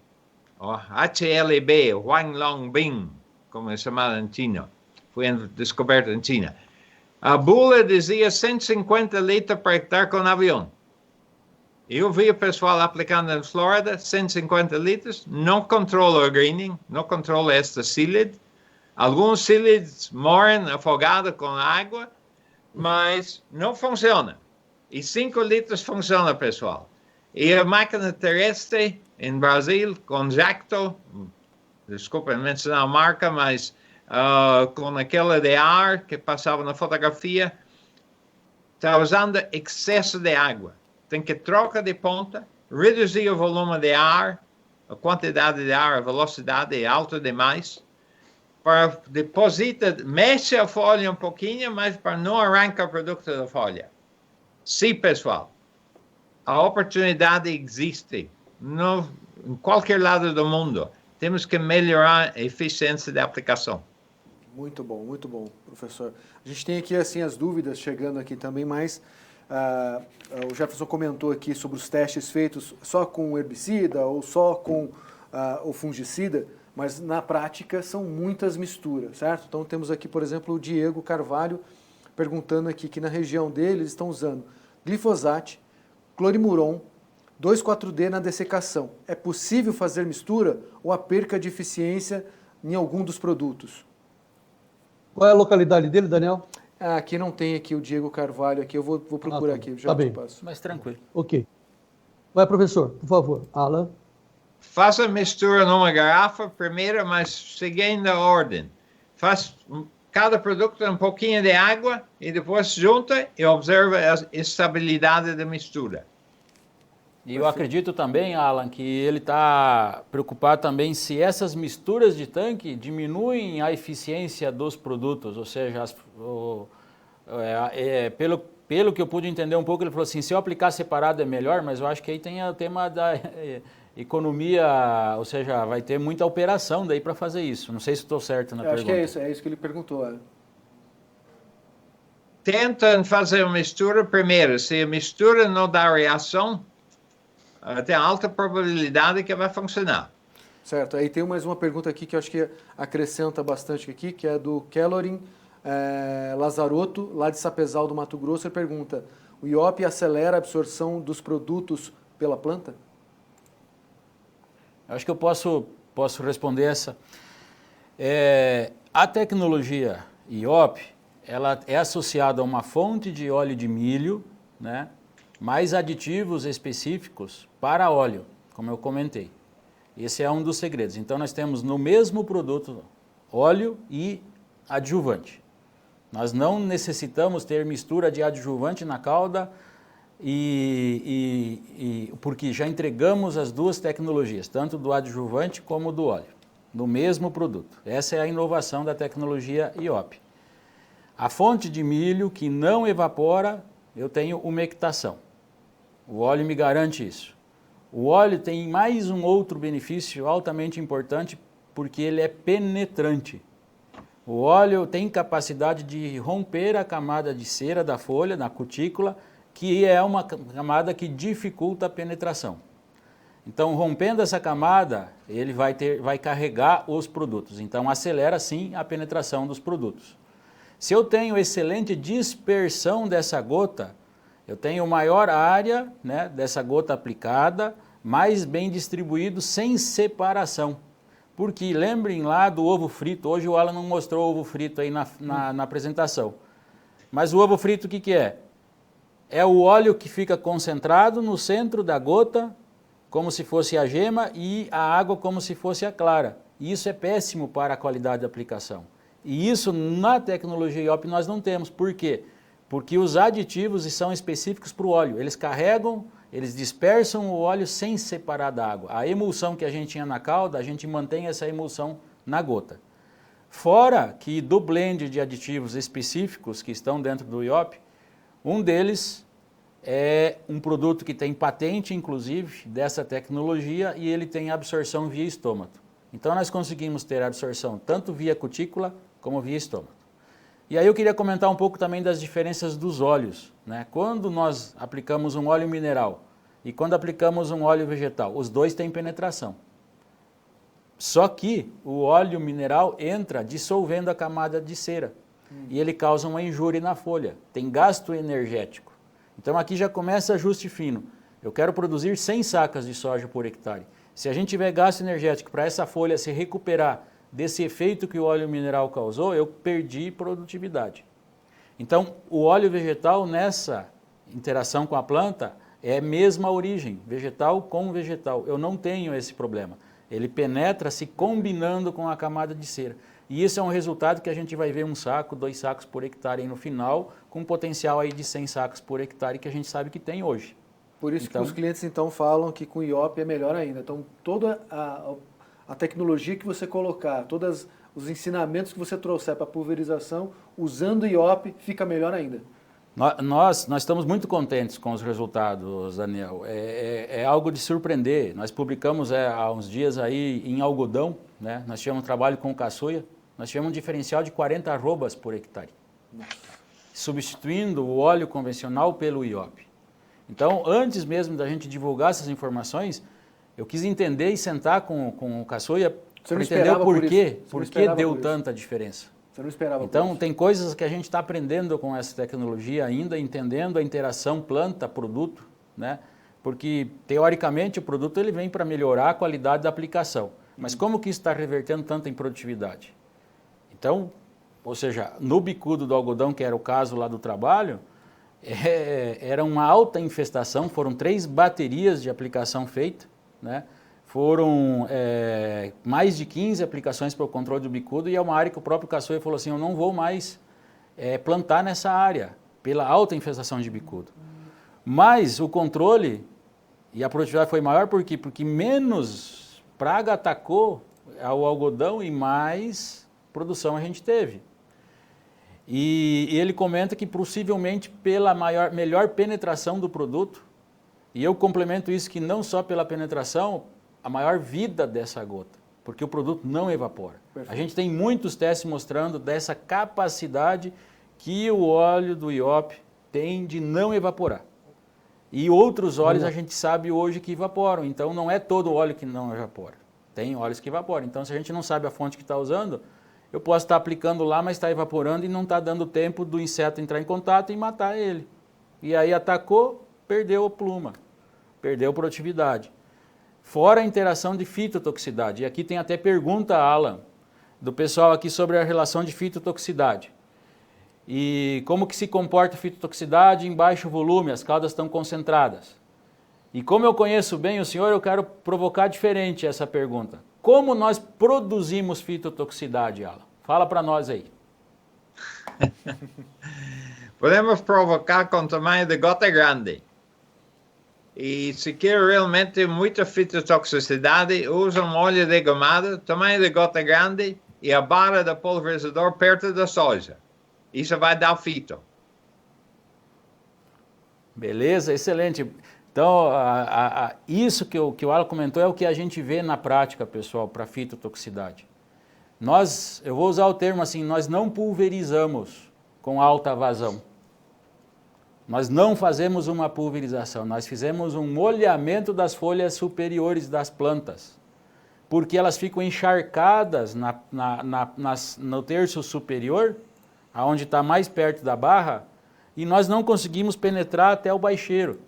Speaker 4: o HLB, Huang Longbing, como é chamado em China. Foi descoberto em China. A bula dizia 150 litros por hectare com avião. Eu vi o pessoal aplicando em Flórida 150 litros, não controla o greening, não controla esta psyllid. Alguns psyllids morrem afogados com água, mas não funciona. E 5 litros funciona, pessoal. E a máquina terrestre em Brasil, com Jacto, desculpa mencionar a marca, mas com aquela de ar que passava na fotografia, está usando excesso de água. Tem que trocar de ponta, reduzir o volume de ar, a quantidade de ar, a velocidade é alta demais, para depositar, mexe a folha um pouquinho, mas para não arrancar o produto da folha. Sim, pessoal, a oportunidade existe em qualquer lado do mundo. Temos que melhorar a eficiência da aplicação.
Speaker 1: Muito bom, professor. A gente tem aqui assim as dúvidas chegando aqui também, mas o Jefferson comentou aqui sobre os testes feitos só com herbicida ou só com o fungicida, mas na prática são muitas misturas, certo? Então temos aqui, por exemplo, o Diego Carvalho perguntando aqui que na região dele eles estão usando glifosato, clorimuron, 2,4-D na dessecação. É possível fazer mistura ou a perca de eficiência em algum dos produtos?
Speaker 2: Qual é a localidade dele, Daniel?
Speaker 1: Aqui não tem aqui o Diego Carvalho, aqui eu vou procurar
Speaker 2: tá.
Speaker 1: aqui.
Speaker 2: Já tá bem.
Speaker 1: Passo.
Speaker 3: Mas tranquilo.
Speaker 2: Ok. Vai, professor, por favor. Alan.
Speaker 4: Faça a mistura numa garrafa primeiro, mas seguindo a ordem. Faz cada produto um pouquinho de água e depois junta e observa a estabilidade da mistura.
Speaker 3: E eu acredito também, Alan, que ele está preocupado também se essas misturas de tanque diminuem a eficiência dos produtos, ou seja, pelo que eu pude entender um pouco, ele falou assim, se eu aplicar separado é melhor, mas eu acho que aí tem o tema da economia, ou seja, vai ter muita operação daí para fazer isso. Não sei se estou certo na pergunta.
Speaker 1: Acho que é isso que ele perguntou.
Speaker 4: Tenta fazer uma mistura primeiro, se a mistura não dá reação, tem alta probabilidade que vai funcionar.
Speaker 1: Certo, aí tem mais uma pergunta aqui que eu acho que acrescenta bastante aqui, que é do Kellorin Lazarotto, lá de Sapezal do Mato Grosso. Ele pergunta, o IOP acelera a absorção dos produtos pela planta?
Speaker 3: Eu acho que eu posso responder essa. A tecnologia IOP, ela é associada a uma fonte de óleo de milho, né? Mais aditivos específicos para óleo, como eu comentei. Esse é um dos segredos. Então, nós temos no mesmo produto óleo e adjuvante. Nós não necessitamos ter mistura de adjuvante na cauda, porque já entregamos as duas tecnologias, tanto do adjuvante como do óleo, no mesmo produto. Essa é a inovação da tecnologia IOP. A fonte de milho que não evapora, eu tenho umectação. O óleo me garante isso. O óleo tem mais um outro benefício altamente importante, porque ele é penetrante. O óleo tem capacidade de romper a camada de cera da folha, na cutícula, que é uma camada que dificulta a penetração. Então, rompendo essa camada, ele vai carregar os produtos. Então, acelera sim a penetração dos produtos. Se eu tenho excelente dispersão dessa gota, eu tenho maior área, né, dessa gota aplicada, mais bem distribuído, sem separação. Porque lembrem lá do ovo frito, hoje o Alan não mostrou o ovo frito aí na apresentação. Mas o ovo frito o que é? É o óleo que fica concentrado no centro da gota, como se fosse a gema, e a água como se fosse a clara. E isso é péssimo para a qualidade da aplicação. E isso na tecnologia IOP nós não temos. Por quê? Porque os aditivos são específicos para o óleo. Eles carregam eles dispersam o óleo sem separar da água. A emulsão que a gente tinha na calda, a gente mantém essa emulsão na gota. Fora que do blend de aditivos específicos que estão dentro do IOP, um deles é um produto que tem patente, inclusive, dessa tecnologia e ele tem absorção via estômago. Então nós conseguimos ter absorção tanto via cutícula como via estômago. E aí eu queria comentar um pouco também das diferenças dos óleos, né? Quando nós aplicamos um óleo mineral e quando aplicamos um óleo vegetal, os dois têm penetração. Só que o óleo mineral entra dissolvendo a camada de cera e ele causa uma injúria na folha, tem gasto energético. Então aqui já começa ajuste fino. Eu quero produzir 100 sacas de soja por hectare. Se a gente tiver gasto energético para essa folha se recuperar desse efeito que o óleo mineral causou, eu perdi produtividade. Então o óleo vegetal nessa interação com a planta é a mesma origem, vegetal com vegetal. Eu não tenho esse problema. Ele penetra se combinando com a camada de cera. E isso é um resultado que a gente vai ver 1 saco, 2 sacos por hectare aí no final, com um potencial aí de 100 sacos por hectare que a gente sabe que tem hoje.
Speaker 1: Por isso que os clientes então falam que com o IOP é melhor ainda. Então toda a tecnologia que você colocar, todos os ensinamentos que você trouxer para pulverização, usando o IOP, fica melhor ainda.
Speaker 3: Nós estamos muito contentes com os resultados, Daniel. É algo de surpreender. Nós publicamos há uns dias aí em algodão, né? Nós tivemos um trabalho com caçuia, nós tivemos um diferencial de 40 arrobas por hectare, substituindo o óleo convencional pelo IOP. Então, antes mesmo da gente divulgar essas informações, eu quis entender e sentar com o caçuia para entender o porquê, por que deu tanta diferença.
Speaker 1: Você não esperava.
Speaker 3: Então, tem coisas que a gente está aprendendo com essa tecnologia ainda, entendendo a interação planta-produto, né? Porque, teoricamente, o produto ele vem para melhorar a qualidade da aplicação. Mas como que isso está revertendo tanto em produtividade? Então, ou seja, no bicudo do algodão, que era o caso lá do trabalho, era uma alta infestação, foram 3 baterias de aplicação feita, né? Foram mais de 15 aplicações para o controle do bicudo e é uma área que o próprio caçuia falou assim, eu não vou mais plantar nessa área, pela alta infestação de bicudo. Mas o controle e a produtividade foi maior por quê? Porque menos praga atacou o algodão e mais produção a gente teve. E ele comenta que possivelmente pela melhor penetração do produto, e eu complemento isso que não só pela penetração, a maior vida dessa gota, porque o produto não evapora. Perfeito. A gente tem muitos testes mostrando dessa capacidade que o óleo do IOP tem de não evaporar. E outros óleos a gente sabe hoje que evaporam, então não é todo óleo que não evapora. Tem óleos que evaporam, então se a gente não sabe a fonte que está usando, eu posso estar aplicando lá, mas está evaporando e não está dando tempo do inseto entrar em contato e matar ele. E aí atacou, perdeu a pluma, perdeu produtividade. Fora a interação de fitotoxicidade. E aqui tem até pergunta, Alan, do pessoal aqui sobre a relação de fitotoxicidade. E como que se comporta a fitotoxicidade em baixo volume, as caudas estão concentradas. E como eu conheço bem o senhor, eu quero provocar diferente essa pergunta. Como nós produzimos fitotoxicidade, Alan? Fala para nós aí.
Speaker 4: Podemos provocar com tamanho de gota grande. E se quer realmente muita fitotoxicidade, usa um óleo de gomada, tamanho de gota grande e a barra do pulverizador perto da soja. Isso vai dar fito.
Speaker 3: Beleza, excelente. Então, isso que o Alan comentou é o que a gente vê na prática, pessoal, para fitotoxicidade. Eu vou usar o termo assim, nós não pulverizamos com alta vazão. Nós não fazemos uma pulverização, nós fizemos um molhamento das folhas superiores das plantas, porque elas ficam encharcadas no terço superior, aonde está mais perto da barra, e nós não conseguimos penetrar até o baixeiro.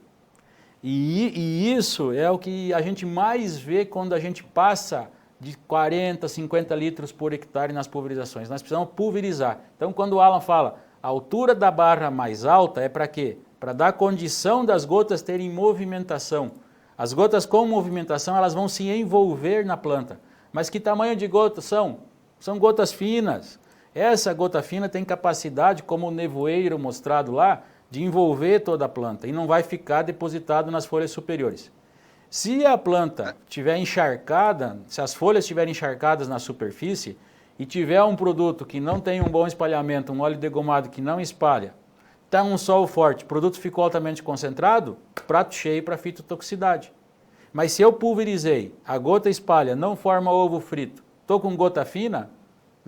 Speaker 3: E isso é o que a gente mais vê quando a gente passa de 40, 50 litros por hectare nas pulverizações. Nós precisamos pulverizar. Então, quando o Alan fala, a altura da barra mais alta é para quê? Para dar condição das gotas terem movimentação. As gotas com movimentação, elas vão se envolver na planta. Mas que tamanho de gota são? São gotas finas. Essa gota fina tem capacidade, como o nevoeiro mostrado lá, de envolver toda a planta e não vai ficar depositado nas folhas superiores. Se a planta estiver encharcada, se as folhas estiverem encharcadas na superfície e tiver um produto que não tem um bom espalhamento, um óleo degomado que não espalha, está um sol forte, o produto ficou altamente concentrado, prato cheio para fitotoxicidade. Mas se eu pulverizei, a gota espalha, não forma ovo frito, estou com gota fina,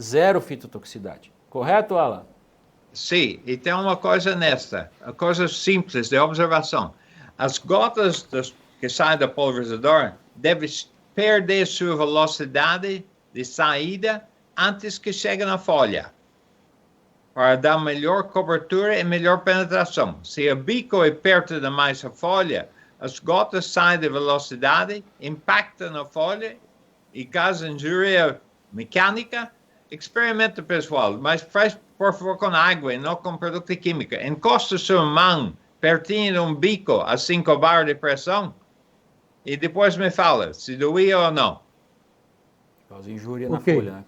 Speaker 3: zero fitotoxicidade. Correto, Alan?
Speaker 4: Sim, e tem uma coisa nesta, uma coisa simples de observação. As gotas que saem do pulverizador devem perder sua velocidade de saída antes que chegue na folha, para dar melhor cobertura e melhor penetração. Se o bico é perto demais da folha, as gotas saem de velocidade, impactam na folha e causam injúria mecânica. Experimenta, pessoal, mas faz, por favor, com água e não com produto químico. Encosta sua mão pertinho de um bico a 5 bar de pressão e depois me fala se doía ou não.
Speaker 3: Causa injúria na folha, né?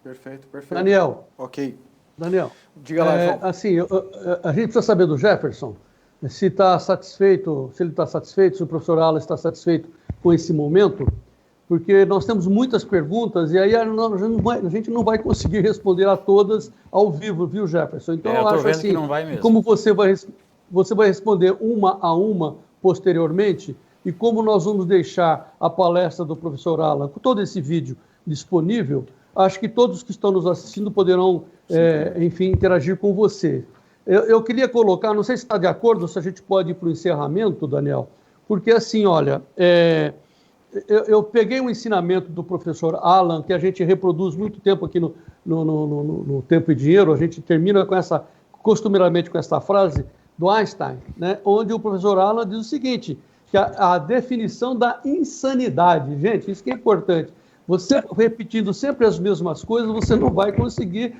Speaker 1: Perfeito, perfeito.
Speaker 2: Daniel.
Speaker 1: Ok.
Speaker 2: Daniel,
Speaker 1: Diga lá, João.
Speaker 2: assim, a gente precisa saber do Jefferson se está satisfeito, se ele está satisfeito, se o professor Alan está satisfeito com esse momento, porque nós temos muitas perguntas e aí a gente não vai conseguir responder a todas ao vivo, viu, Jefferson? Então eu acho assim,
Speaker 3: que não vai mesmo.
Speaker 2: como você vai responder uma a uma posteriormente e como nós vamos deixar a palestra do professor Alan com todo esse vídeo disponível, acho que todos que estão nos assistindo poderão, enfim, interagir com você. Eu queria colocar, não sei se está de acordo, se a gente pode ir para o encerramento, Daniel, porque assim, olha, eu peguei um ensinamento do professor Alan, que a gente reproduz muito tempo aqui no Tempo e Dinheiro, a gente termina costumeiramente com essa frase do Einstein, né, onde o professor Alan diz o seguinte, que a definição da insanidade, gente, isso que é importante, você repetindo sempre as mesmas coisas, você não vai conseguir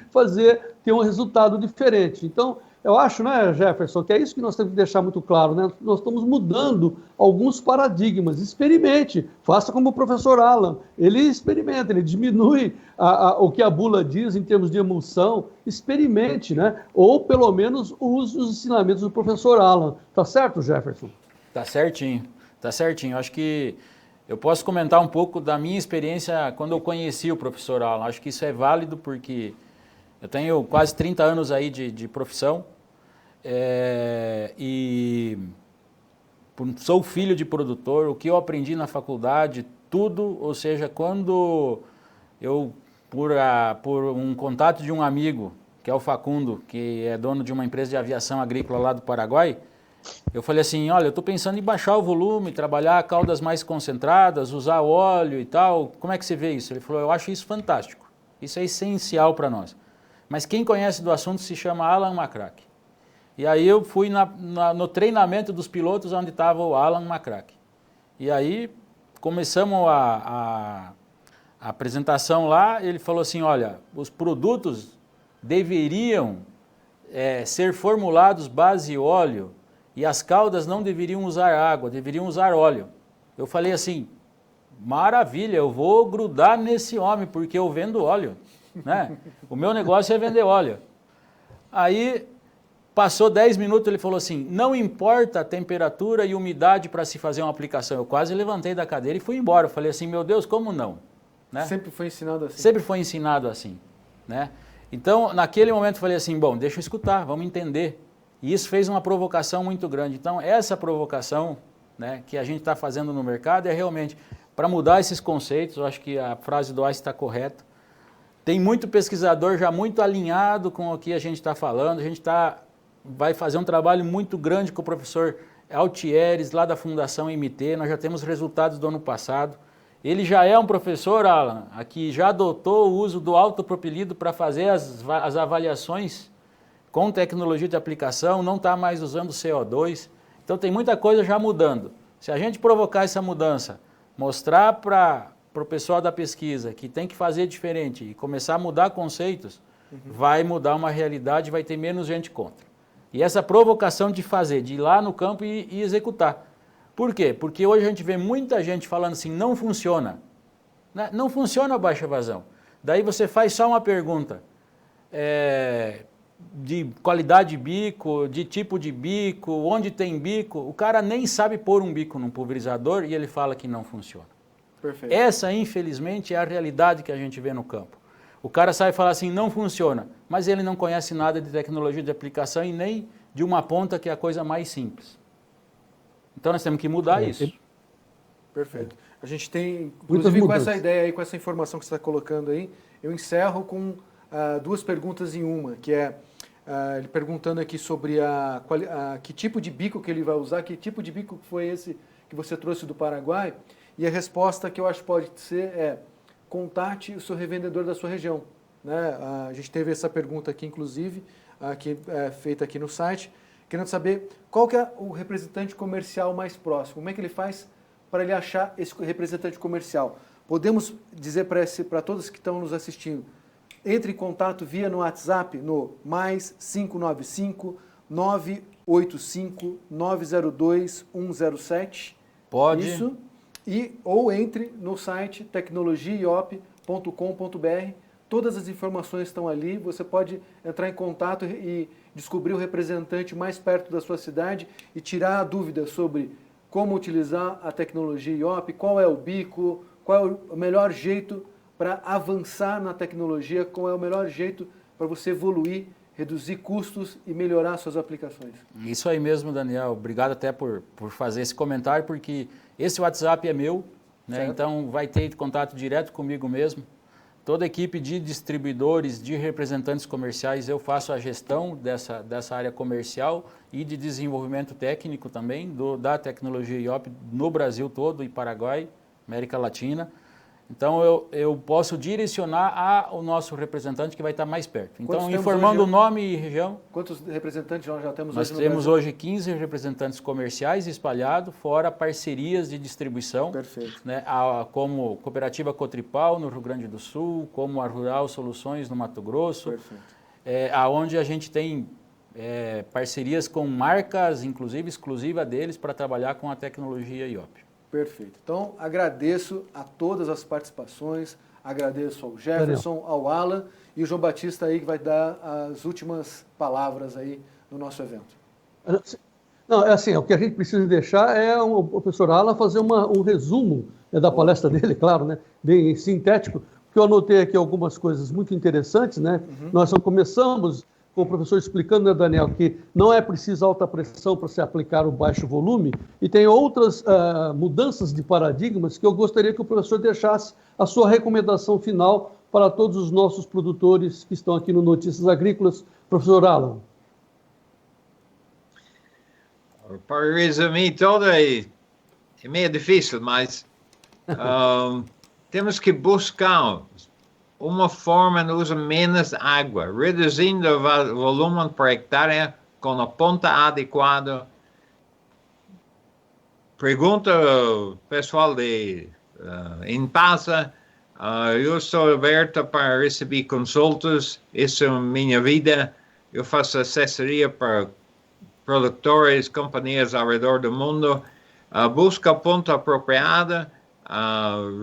Speaker 2: ter um resultado diferente. Então, eu acho, né, Jefferson, que é isso que nós temos que deixar muito claro, né? Nós estamos mudando alguns paradigmas. Experimente, faça como o professor Alan. Ele experimenta, ele diminui o que a bula diz em termos de emulsão. Experimente, né? Ou, pelo menos, use os ensinamentos do professor Alan. Tá certo, Jefferson?
Speaker 3: Tá certinho, tá certinho. Acho que eu posso comentar um pouco da minha experiência quando eu conheci o professor Alan. Acho que isso é válido porque eu tenho quase 30 anos aí de profissão e sou filho de produtor. O que eu aprendi na faculdade, tudo, ou seja, quando eu, por um contato de um amigo, que é o Facundo, que é dono de uma empresa de aviação agrícola lá do Paraguai, eu falei assim, olha, eu estou pensando em baixar o volume, trabalhar caudas mais concentradas, usar óleo e tal, como é que você vê isso? Ele falou, eu acho isso fantástico, isso é essencial para nós. Mas quem conhece do assunto se chama Alan McCracken. E aí eu fui no treinamento dos pilotos onde estava o Alan McCracken. E aí começamos a apresentação lá, ele falou assim, olha, os produtos deveriam ser formulados base óleo e as caudas não deveriam usar água, deveriam usar óleo. Eu falei assim, maravilha, eu vou grudar nesse homem porque eu vendo óleo. Né? O meu negócio é vender óleo. Aí passou 10 minutos, ele falou assim, não importa a temperatura e umidade para se fazer uma aplicação. Eu quase levantei da cadeira e fui embora. Eu falei assim, meu Deus, como não? Né?
Speaker 1: Sempre foi ensinado assim.
Speaker 3: Sempre foi ensinado assim. Né? Então, naquele momento eu falei assim, bom, deixa eu escutar, vamos entender. E isso fez uma provocação muito grande. Então, essa provocação, né, que a gente está fazendo no mercado é realmente para mudar esses conceitos. Eu acho que a frase do Einstein está correta. Tem muito pesquisador já muito alinhado com o que a gente está falando. A gente vai fazer um trabalho muito grande com o professor Altieres, lá da Fundação MT. Nós já temos resultados do ano passado. Ele já é um professor, Alan, que já adotou o uso do autopropelido para fazer as avaliações com tecnologia de aplicação, não está mais usando CO2. Então tem muita coisa já mudando. Se a gente provocar essa mudança, mostrar para o pessoal da pesquisa que tem que fazer diferente e começar a mudar conceitos, vai mudar uma realidade, vai ter menos gente contra. E essa provocação de fazer, de ir lá no campo e executar. Por quê? Porque hoje a gente vê muita gente falando assim, não funciona. Né? Não funciona a baixa vazão. Daí você faz só uma pergunta. de qualidade de bico, de tipo de bico, onde tem bico, o cara nem sabe pôr um bico num pulverizador e ele fala que não funciona.
Speaker 1: Perfeito.
Speaker 3: Essa, infelizmente, é a realidade que a gente vê no campo. O cara sai e fala assim, não funciona, mas ele não conhece nada de tecnologia de aplicação e nem de uma ponta que é a coisa mais simples. Então nós temos que mudar isso.
Speaker 1: Perfeito. A gente tem, inclusive com essa ideia aí, com essa informação que você está colocando aí, eu encerro com duas perguntas em uma, que é ele perguntando aqui sobre que tipo de bico que ele vai usar, que tipo de bico foi esse que você trouxe do Paraguai, e a resposta que eu acho que pode ser é: contate o seu revendedor da sua região. Né? A gente teve essa pergunta aqui, inclusive, feita aqui no site, querendo saber qual que é o representante comercial mais próximo, como é que ele faz para ele achar esse representante comercial. Podemos dizer para todos que estão nos assistindo, entre em contato via no WhatsApp no mais 595 985 902 107.
Speaker 3: Pode.
Speaker 1: Isso. Ou entre no site tecnologiaiop.com.br. Todas as informações estão ali. Você pode entrar em contato e descobrir o representante mais perto da sua cidade e tirar a dúvida sobre como utilizar a tecnologia IOP, qual é o bico, qual é o melhor jeito para avançar na tecnologia, qual é o melhor jeito para você evoluir, reduzir custos e melhorar suas aplicações.
Speaker 3: Isso aí mesmo, Daniel. Obrigado até por fazer esse comentário, porque esse WhatsApp é meu, né? Então vai ter contato direto comigo mesmo. Toda a equipe de distribuidores, de representantes comerciais, eu faço a gestão dessa área comercial e de desenvolvimento técnico também da tecnologia IOP no Brasil todo e Paraguai, América Latina. Então eu posso direcionar ao nosso representante que vai estar mais perto. Então, informando o nome e região.
Speaker 1: Quantos representantes nós já temos
Speaker 3: hoje no Brasil? Nós temos hoje 15 representantes comerciais espalhados, fora parcerias de distribuição.
Speaker 1: Perfeito.
Speaker 3: Né, como Cooperativa Cotripal no Rio Grande do Sul, como a Rural Soluções no Mato Grosso.
Speaker 1: Perfeito.
Speaker 3: Onde a gente tem parcerias com marcas, inclusive exclusiva deles, para trabalhar com a tecnologia IOP.
Speaker 1: Perfeito. Então, agradeço a todas as participações, agradeço ao Jefferson, ao Alan e o João Batista aí que vai dar as últimas palavras aí no nosso evento.
Speaker 2: Não, é assim, o que a gente precisa deixar é o professor Alan fazer um resumo da palestra dele, claro, né, bem sintético, porque eu anotei aqui algumas coisas muito interessantes, né? Nós só começamos com o professor explicando, né, Daniel, que não é preciso alta pressão para se aplicar o baixo volume, e tem outras mudanças de paradigmas que eu gostaria que o professor deixasse a sua recomendação final para todos os nossos produtores que estão aqui no Notícias Agrícolas. Professor Alan.
Speaker 4: Para resumir tudo, é meio difícil, mas temos que buscar uma forma de usar menos água, reduzindo o volume por hectare com a ponta adequada. Pergunta ao pessoal de Enpasa, eu estou aberto para receber consultas, isso é minha vida, eu faço assessoria para produtores, companhias ao redor do mundo, busca a ponta apropriada,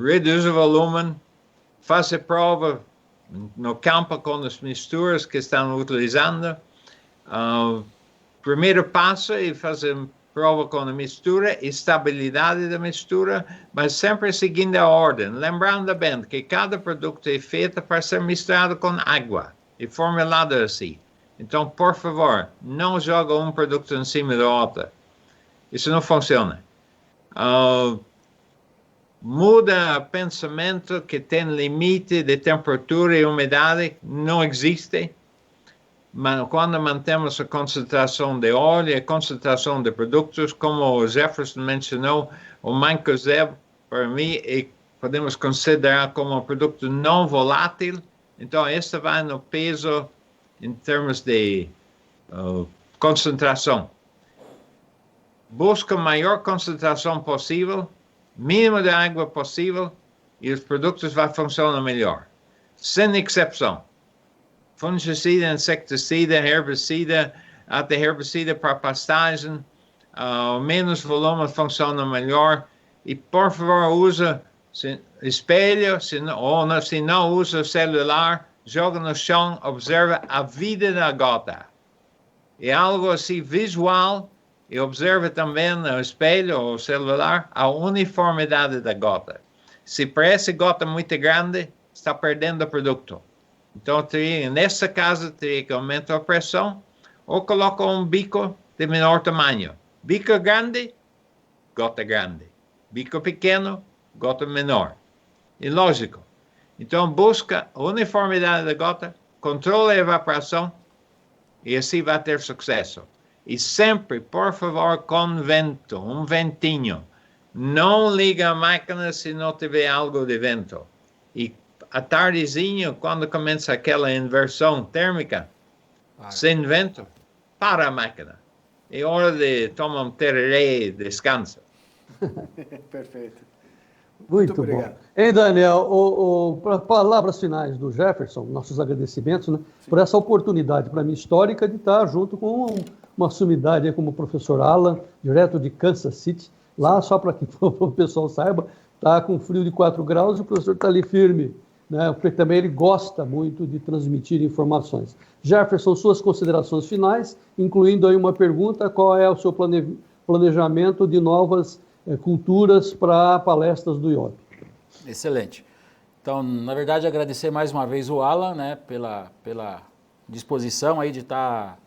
Speaker 4: reduz o volume, faça prova no campo com as misturas que estão utilizando. Primeiro passo é fazer prova com a mistura, estabilidade da mistura, mas sempre seguindo a ordem. Lembrando bem que cada produto é feito para ser misturado com água e formulado assim. Então, por favor, não jogue um produto em cima do outro. Isso não funciona. Muda o pensamento que tem limite de temperatura e umidade, não existe. Mas quando mantemos a concentração de óleo e a concentração de produtos, como o Jefferson mencionou, o mancozeb, para mim, podemos considerar como um produto não volátil. Então, isso vai no peso em termos de concentração. Busca a maior concentração possível, mínimo de água possível, e os produtos vão funcionar melhor. Sem exceção. Fungicida, insecticida, herbicida, até herbicida para pastagem, menos volume funciona melhor. E, por favor, usa espelho, se não usa celular, joga no chão, observa a vida da gota. É algo assim visual e observa também no espelho ou celular a uniformidade da gota. Se parece gota muito grande, está perdendo o produto. Então, nesse caso, teria que aumentar a pressão ou colocar um bico de menor tamanho. Bico grande, gota grande. Bico pequeno, gota menor. E lógico. Então, busca a uniformidade da gota, controla a evaporação e assim vai ter sucesso. E sempre, por favor, com vento, um ventinho. Não liga a máquina se não tiver algo de vento. E à tardezinha, quando começa aquela inversão térmica, sem vento, para a máquina. É hora de tomar um tererê e descansa.
Speaker 1: Perfeito.
Speaker 2: Muito
Speaker 1: obrigado.
Speaker 2: bom. Hein, Daniel, palavras finais do Jefferson, nossos agradecimentos, né, por essa oportunidade, para mim, histórica, de estar junto com uma sumidade aí, como o professor Alan, direto de Kansas City, lá, só para que o pessoal saiba, está com frio de 4 graus e o professor está ali firme, né, porque também ele gosta muito de transmitir informações. Jefferson, suas considerações finais, incluindo aí uma pergunta: qual é o seu planejamento de novas culturas para palestras do IOP?
Speaker 3: Excelente. Então, na verdade, agradecer mais uma vez o Alan, né, pela disposição aí de estar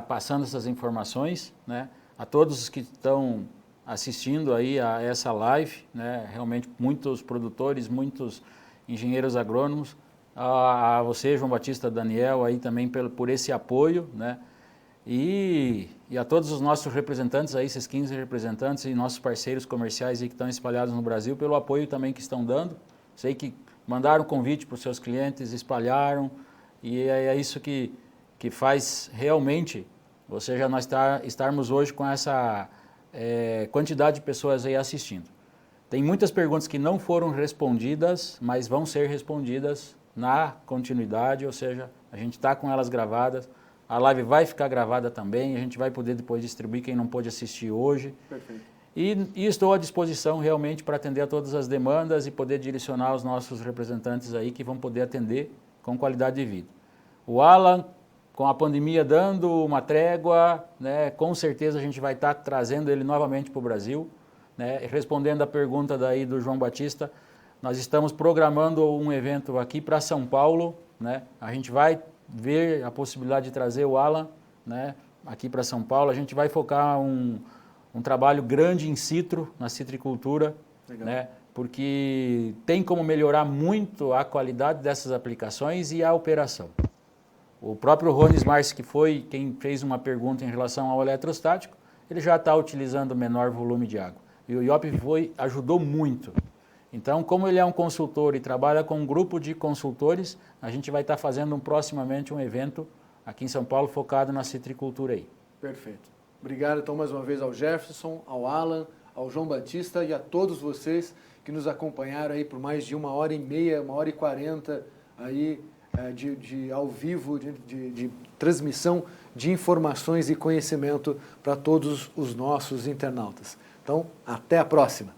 Speaker 3: passando essas informações, né, a todos os que estão assistindo aí a essa live, né, realmente muitos produtores, muitos engenheiros agrônomos, a você, João Batista, Daniel, aí também por esse apoio, né, e a todos os nossos representantes aí, esses 15 representantes e nossos parceiros comerciais aí que estão espalhados no Brasil, pelo apoio também que estão dando. Sei que mandaram convite para os seus clientes, espalharam, e é isso que faz realmente, ou seja, nós estarmos hoje com essa quantidade de pessoas aí assistindo. Tem muitas perguntas que não foram respondidas, mas vão ser respondidas na continuidade, ou seja, a gente está com elas gravadas. A live vai ficar gravada também, a gente vai poder depois distribuir quem não pôde assistir hoje.
Speaker 1: Perfeito.
Speaker 3: E estou à disposição realmente para atender a todas as demandas e poder direcionar os nossos representantes aí que vão poder atender com qualidade de vida. O Alan, com a pandemia dando uma trégua, né, com certeza a gente vai estar trazendo ele novamente para o Brasil, né, respondendo a pergunta daí do João Batista. Nós estamos programando um evento aqui para São Paulo, né, a gente vai ver a possibilidade de trazer o Alan, né, aqui para São Paulo. A gente vai focar um trabalho grande in situ, na citricultura, né, porque tem como melhorar muito a qualidade dessas aplicações e a operação. O próprio Ronis Marques, que foi quem fez uma pergunta em relação ao eletrostático, ele já está utilizando menor volume de água. E o IOP ajudou muito. Então, como ele é um consultor e trabalha com um grupo de consultores, a gente vai estar fazendo proximamente um evento aqui em São Paulo focado na citricultura aí.
Speaker 1: Perfeito. Obrigado então mais uma vez ao Jefferson, ao Alan, ao João Batista e a todos vocês que nos acompanharam aí por mais de 1h30, 1h40 aí ao vivo, de transmissão de informações e conhecimento para todos os nossos internautas. Então, até a próxima.